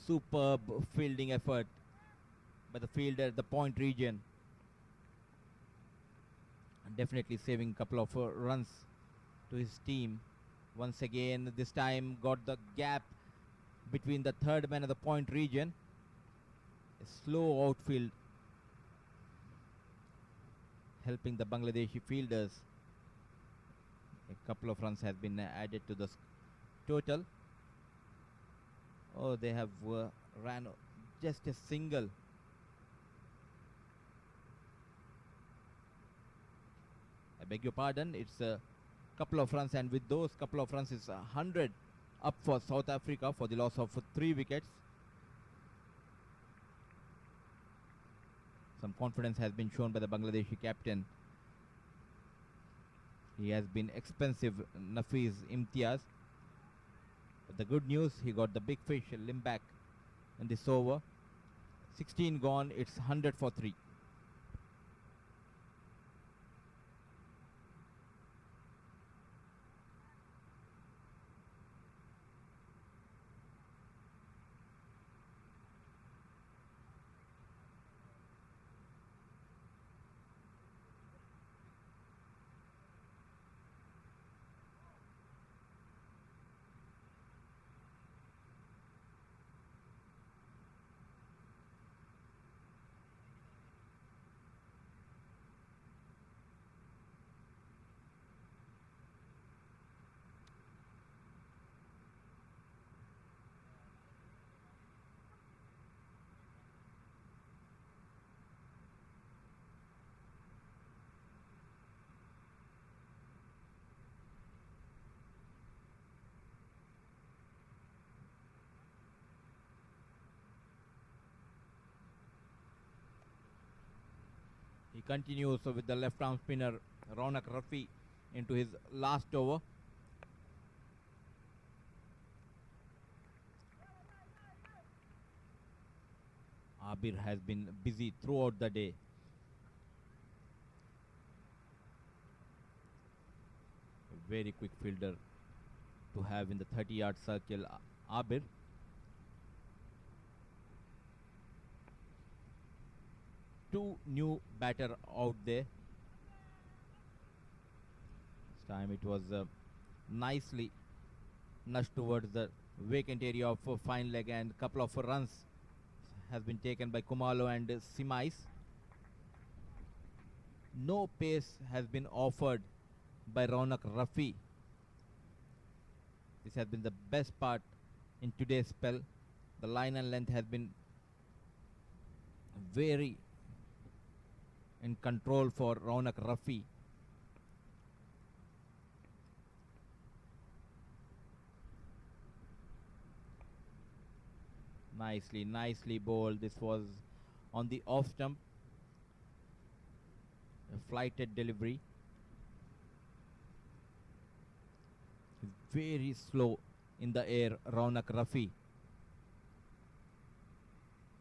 S1: Superb fielding effort by the fielder at the point region. And definitely saving a couple of runs to his team. Once again, this time got the gap between the third man and the point region. A slow outfield helping the Bangladeshi fielders. A couple of runs has been added to the total. Oh, they have ran just a single. I beg your pardon, it's a couple of runs, and with those couple of runs is 100 up for South Africa for the loss of 3 wickets. Some confidence has been shown by the Bangladeshi captain. He has been expensive, Nafiz Imtiaz. But the good news, he got the big fish, Limback, in this over. 16 gone, it's 100 for 3. continues with the left arm spinner Raunak Rafi into his last over. Abir has been busy throughout the day. A very quick fielder to have in the 30-yard circle, Abir. Two new batter out there. This time it was nicely nudged towards the vacant area of fine leg, and couple of runs has been taken by Kumalo and Simais. No pace has been offered by Raunak Rafi. This has been the best part in today's spell. The line and length has been very in control for Raunak Rafi. Nicely bowled. This was on the off stump. A flighted delivery. Very slow in the air, Raunak Rafi.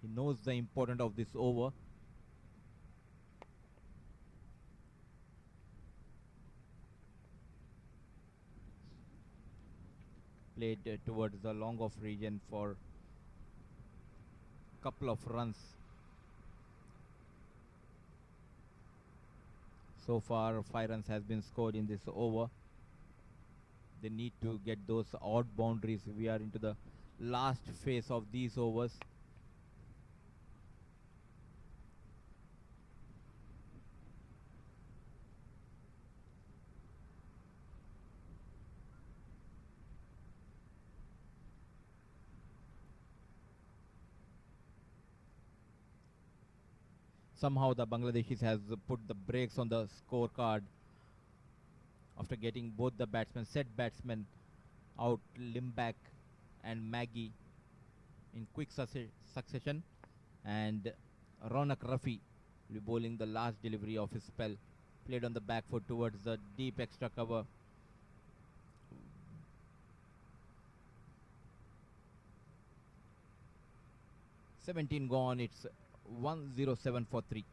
S1: He knows the importance of this over. Played towards the long off region for couple of runs. So far 5 runs has been scored in this over. They need to get those odd boundaries. We are into the last phase of these overs. Somehow the Bangladeshis has put the brakes on the scorecard after getting both the set batsmen out, Limbak and Maggie, in quick succession, and Raunak Rafi will be bowling the last delivery of his spell, played on the back foot towards the deep extra cover. "17 gone, it's 107 for 3.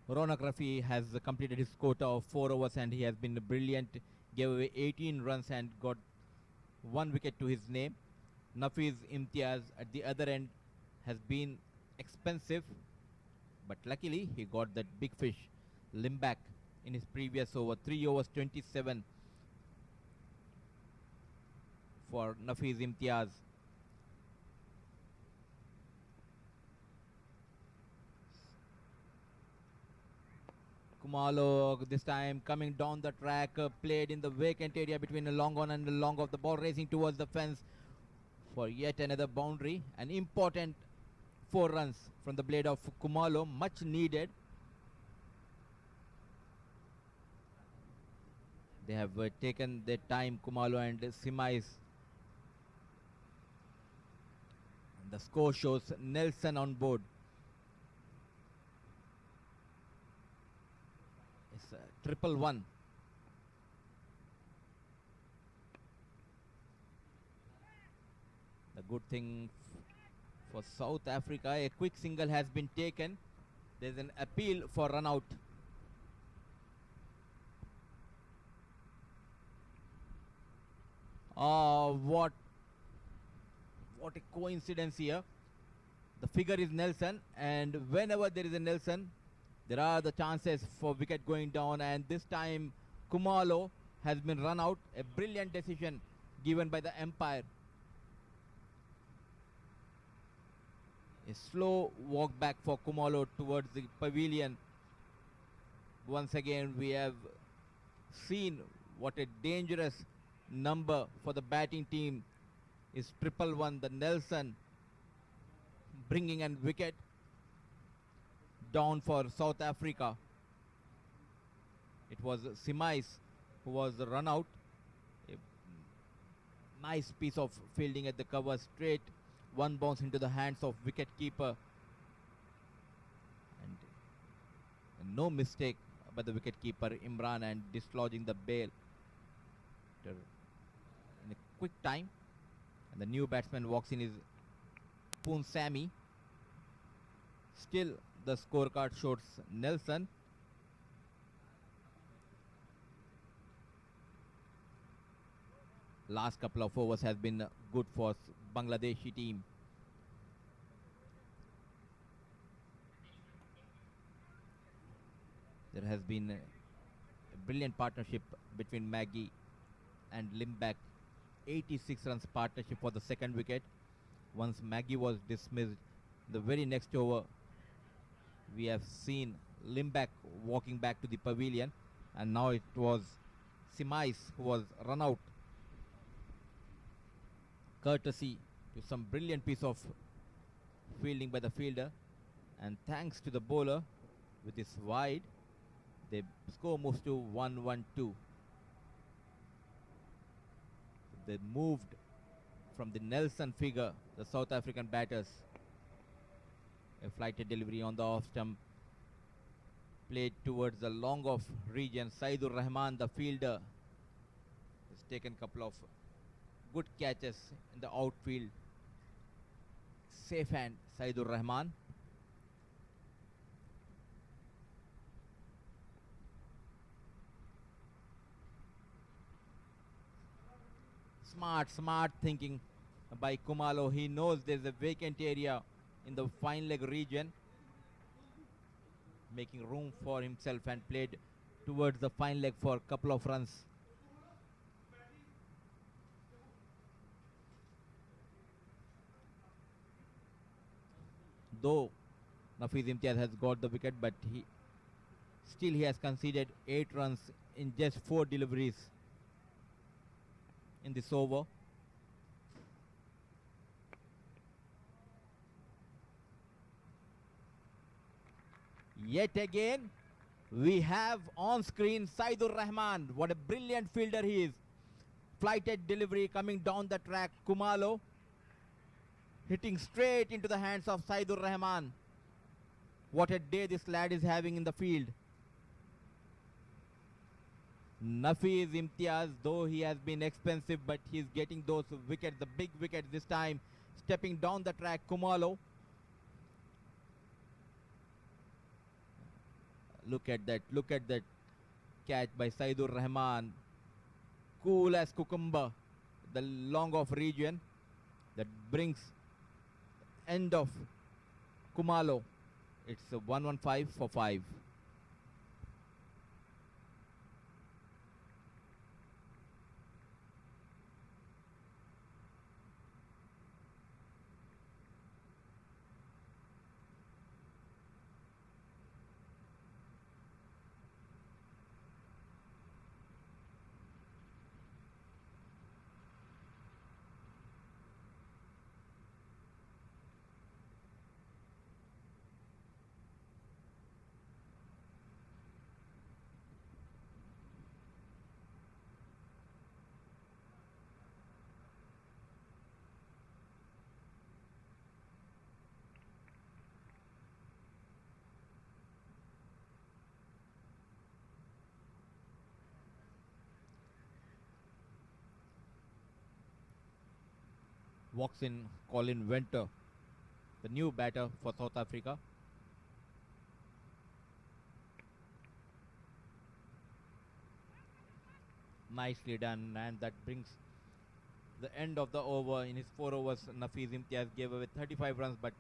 S1: Raunak Rafi has completed his quota of 4 overs and he has been brilliant. Gave away 18 runs and got 1 wicket to his name. Nafiz Imtiaz at the other end has been expensive, but luckily he got that big fish, Limbak, in his previous over. 3 overs, 27 for Nafiz Imtiaz. Kumalo this time coming down the track, played in the vacant area between the long on and the long off. The ball racing towards the fence for yet another boundary. An important 4 runs from the blade of Kumalo, much needed. They have taken their time, Kumalo and Simais. The score shows Nelson on board. It's 111. The good thing for South Africa, a quick single has been taken. There's an appeal for run out. What a coincidence here. The figure is Nelson, and whenever there is a Nelson, there are the chances for wicket going down, and this time Kumalo has been run out. A brilliant decision given by the umpire. A slow walk back for Kumalo towards the pavilion. Once again, we have seen what a dangerous number for the batting team is. 111, the Nelson, bringing a wicket down for South Africa. It was Simais who was run out. A nice piece of fielding at the cover, straight one bounce into the hands of wicket keeper, and no mistake by the wicket keeper Imran, and dislodging the bail in a quick time. And the new batsman walks in, is Poon Sammy. Still the scorecard shows Nelson. Last couple of overs has been good for Bangladeshi team. There has been a brilliant partnership between Maggie and Limback. 86 runs partnership for the second wicket. Once Maggie was dismissed, the very next over we have seen Limback walking back to the pavilion, and now it was Simais who was run out, courtesy to some brilliant piece of fielding by the fielder, and thanks to the bowler with his wide, the score moves to 1-1-2. They moved from the Nelson figure, the South African batters. A flighted delivery on the off stump, played towards the long off region. Saidur Rahman, the fielder, has taken a couple of good catches in the outfield. Safe hand, Saidur Rahman. Smart thinking by Kumalo. He knows there's a vacant area in the fine leg region, making room for himself, and played towards the fine leg for a couple of runs. Though Nafiz Imtiaz has got the wicket, but he has conceded 8 runs in just 4 deliveries in this over. Yet again, we have on screen Saidur Rahman. What a brilliant fielder he is. Flighted delivery coming down the track. Kumalo hitting straight into the hands of Saidur Rahman. What a day this lad is having in the field. Nafiz Imtiaz, though he has been expensive, but he's getting those wickets, the big wickets this time. Stepping down the track, Kumalo. Look at that catch by Saidur Rahman. Cool as cucumber. The long off region that brings end of Kumalo. It's a 115 for 5. Walks in Colin Venter, the new batter for South Africa. Nicely done, and that brings the end of the over. In his 4 overs, Nafiz Imtiaz gave away 35 runs, but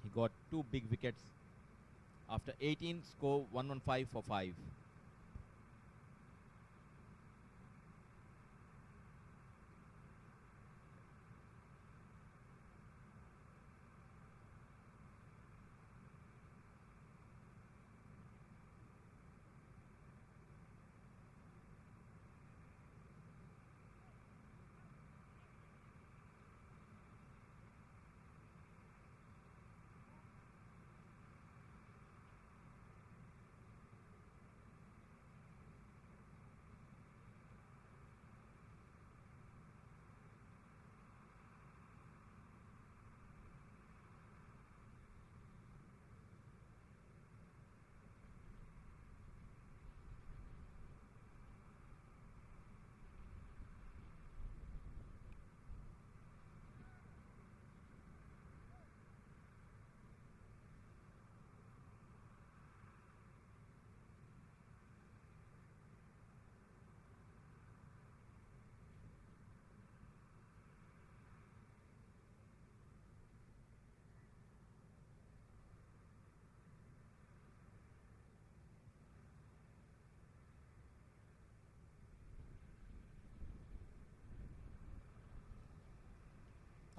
S1: he got 2 big wickets. After 18, score 115 for 5.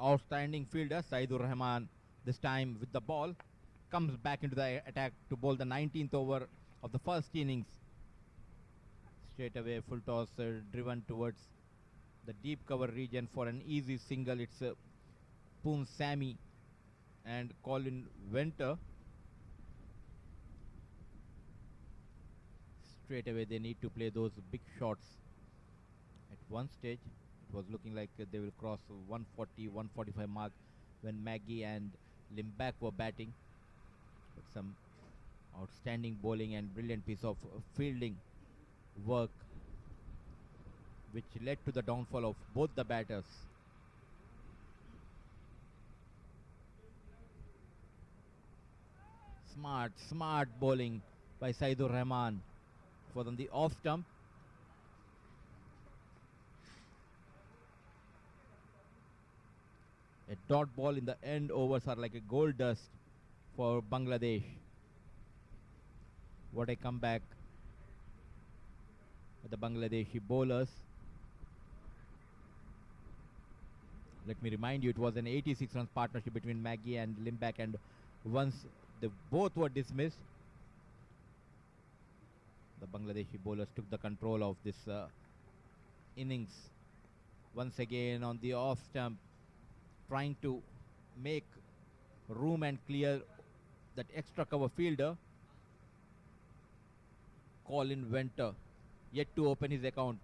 S1: outstanding fielder Saidur Rahman, this time with the ball, comes back into the attack to bowl the 19th over of the first innings. Straight away, full toss driven towards the deep cover region for an easy single. It's Poon Sammy and Colin Venter. Straight away, they need to play those big shots. At one stage, it was looking like they will cross 140, 145 mark when Maggie and Limbach were batting. But some outstanding bowling and brilliant piece of fielding work, which led to the downfall of both the batters. Smart bowling by Saidur Rahman for on the off stump. A dot ball in the end overs are like a gold dust for Bangladesh. What a comeback by the Bangladeshi bowlers. Let me remind you, it was an 86 runs partnership between Maggie and Limbach, and once they both were dismissed, the Bangladeshi bowlers took the control of this innings. Once again on the off stump, trying to make room and clear that extra cover fielder. Colin Venter yet to open his account.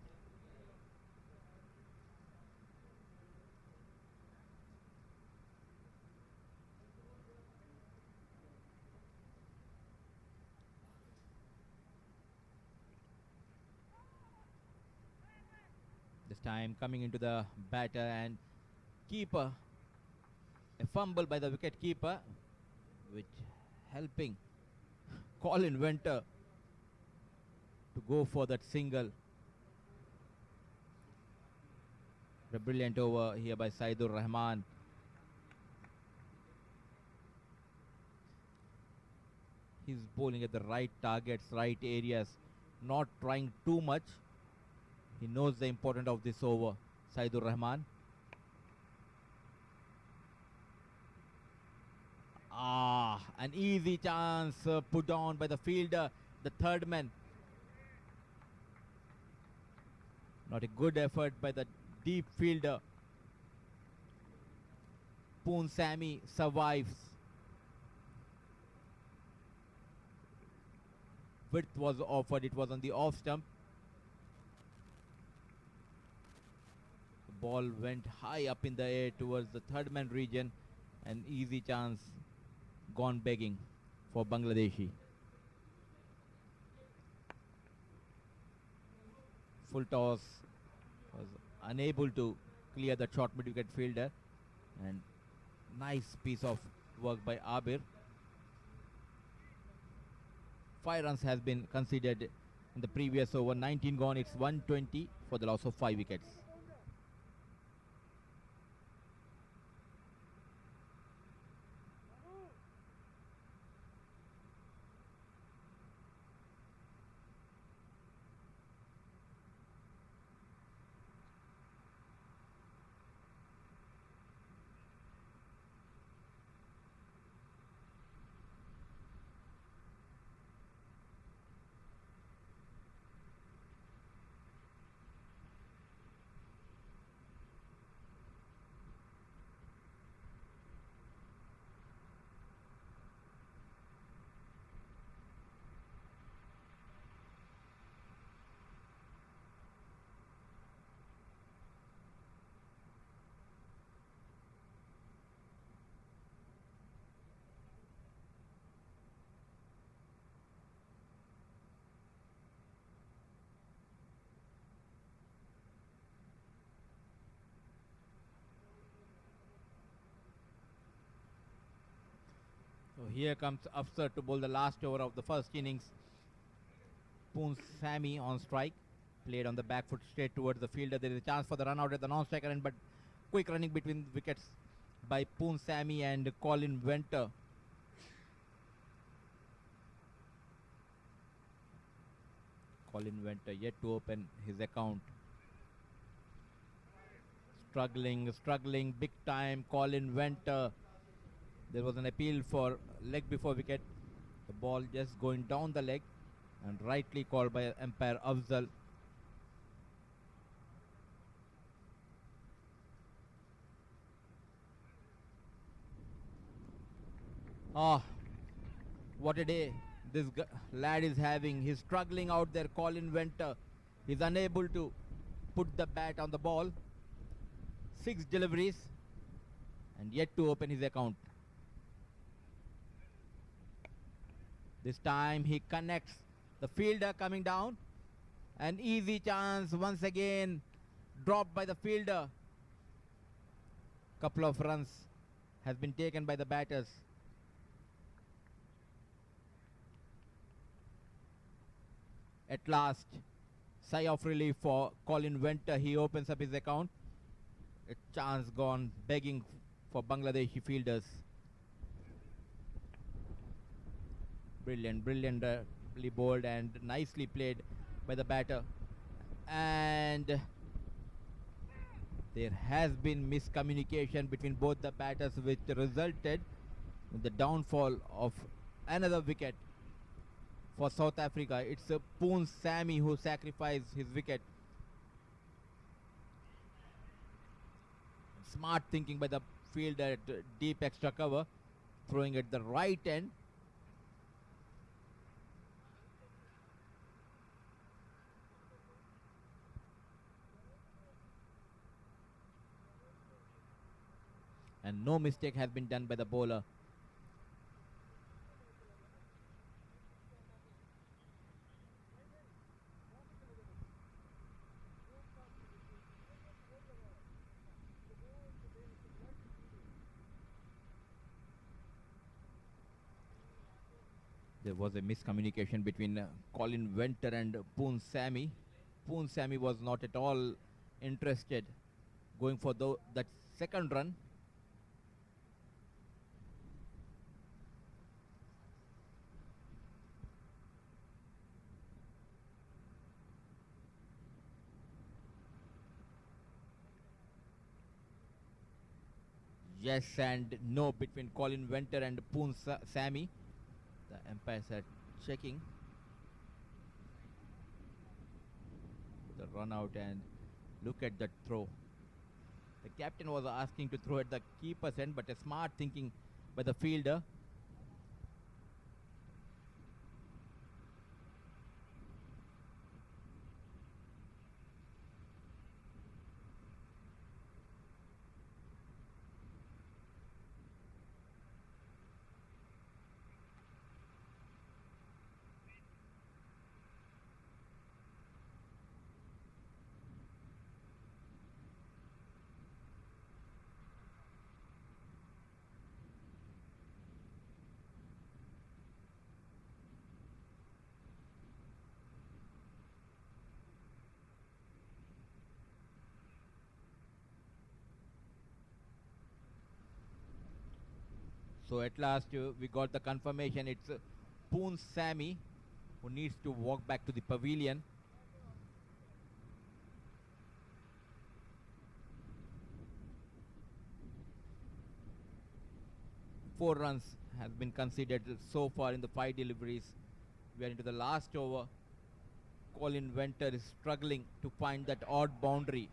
S1: This time coming into the batter and keeper. A fumble by the wicket keeper, which helping Colin Venter to go for that single. A brilliant over here by Saidur Rahman. He's bowling at the right targets, right areas, not trying too much. He knows the importance of this over, Saidur Rahman. An easy chance put on by the fielder, the third man. Not a good effort by the deep fielder. Poon Sammy survives. Width was offered, it was on the off stump. The ball went high up in the air towards the third man region. An easy chance gone begging for Bangladeshi. Full toss was unable to clear the short mid-wicket fielder, and nice piece of work by Abir. 5 runs has been conceded in the previous over. 19 gone, it's 120 for the loss of 5 wickets. So here comes Afsar to bowl the last over of the first innings. Poon Sammy on strike. Played on the back foot straight towards the fielder. There is a chance for the run out at the non-striker end, but quick running between wickets by Poon Sammy and Colin Venter. Colin Venter yet to open his account. Struggling big time. Colin Venter. There was an appeal for leg before wicket. The ball just going down the leg and rightly called by umpire Afzal. Ah, what a day this lad is having. He's struggling out there, Colin Venter. He's unable to put the bat on the ball. 6 deliveries and yet to open his account. This time he connects the fielder coming down. An easy chance once again dropped by the fielder. Couple of runs has been taken by the batters. At last, sigh of relief for Colin Venter. He opens up his account. A chance gone begging for Bangladeshi fielders. Brilliantly bowled and nicely played by the batter. And there has been miscommunication between both the batters, which resulted in the downfall of another wicket for South Africa. It's Poon Sammy who sacrificed his wicket. Smart thinking by the fielder at deep extra cover, throwing at the right end. And no mistake has been done by the bowler. There was a miscommunication between Colin Venter and Poon Sammy. Poon Sammy was not at all interested going for that second run. Yes and no between Colin Venter and Poon Sammy. The umpires are checking the run out and look at that throw. The captain was asking to throw at the keeper's end, but a smart thinking by the fielder. So at last we got the confirmation. It's Poon Sammy who needs to walk back to the pavilion. Four runs has been considered so far in the 5 deliveries. We are into the last over. Colin Venter is struggling to find that odd boundary.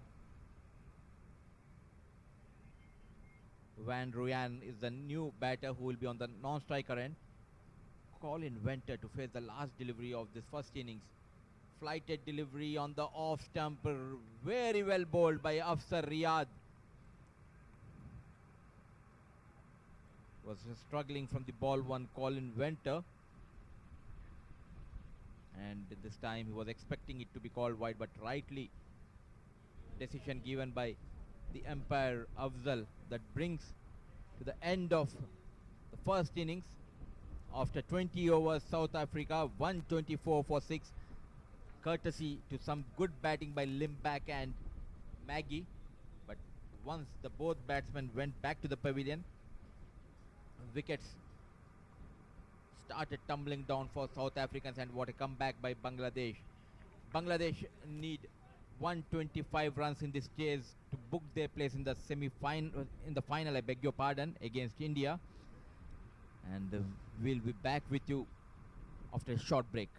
S1: Van Rooyen is the new batter who will be on the non-striker end. Colin Venter to face the last delivery of this first innings. Flighted delivery on the off stump, very well bowled by Afsar Riyad. Was struggling from the ball one, Colin Venter. And this time he was expecting it to be called wide, but rightly decision given by the umpire Afzal that brings to the end of the first innings. After 20 overs, South Africa 124 for 6, courtesy to some good batting by Limback and Maggie. But once the both batsmen went back to the pavilion, wickets started tumbling down for South Africans, and what a comeback by Bangladesh. Bangladesh need 125 runs in this chase to book their place in the final, I beg your pardon, against India. And we'll be back with you after a short break.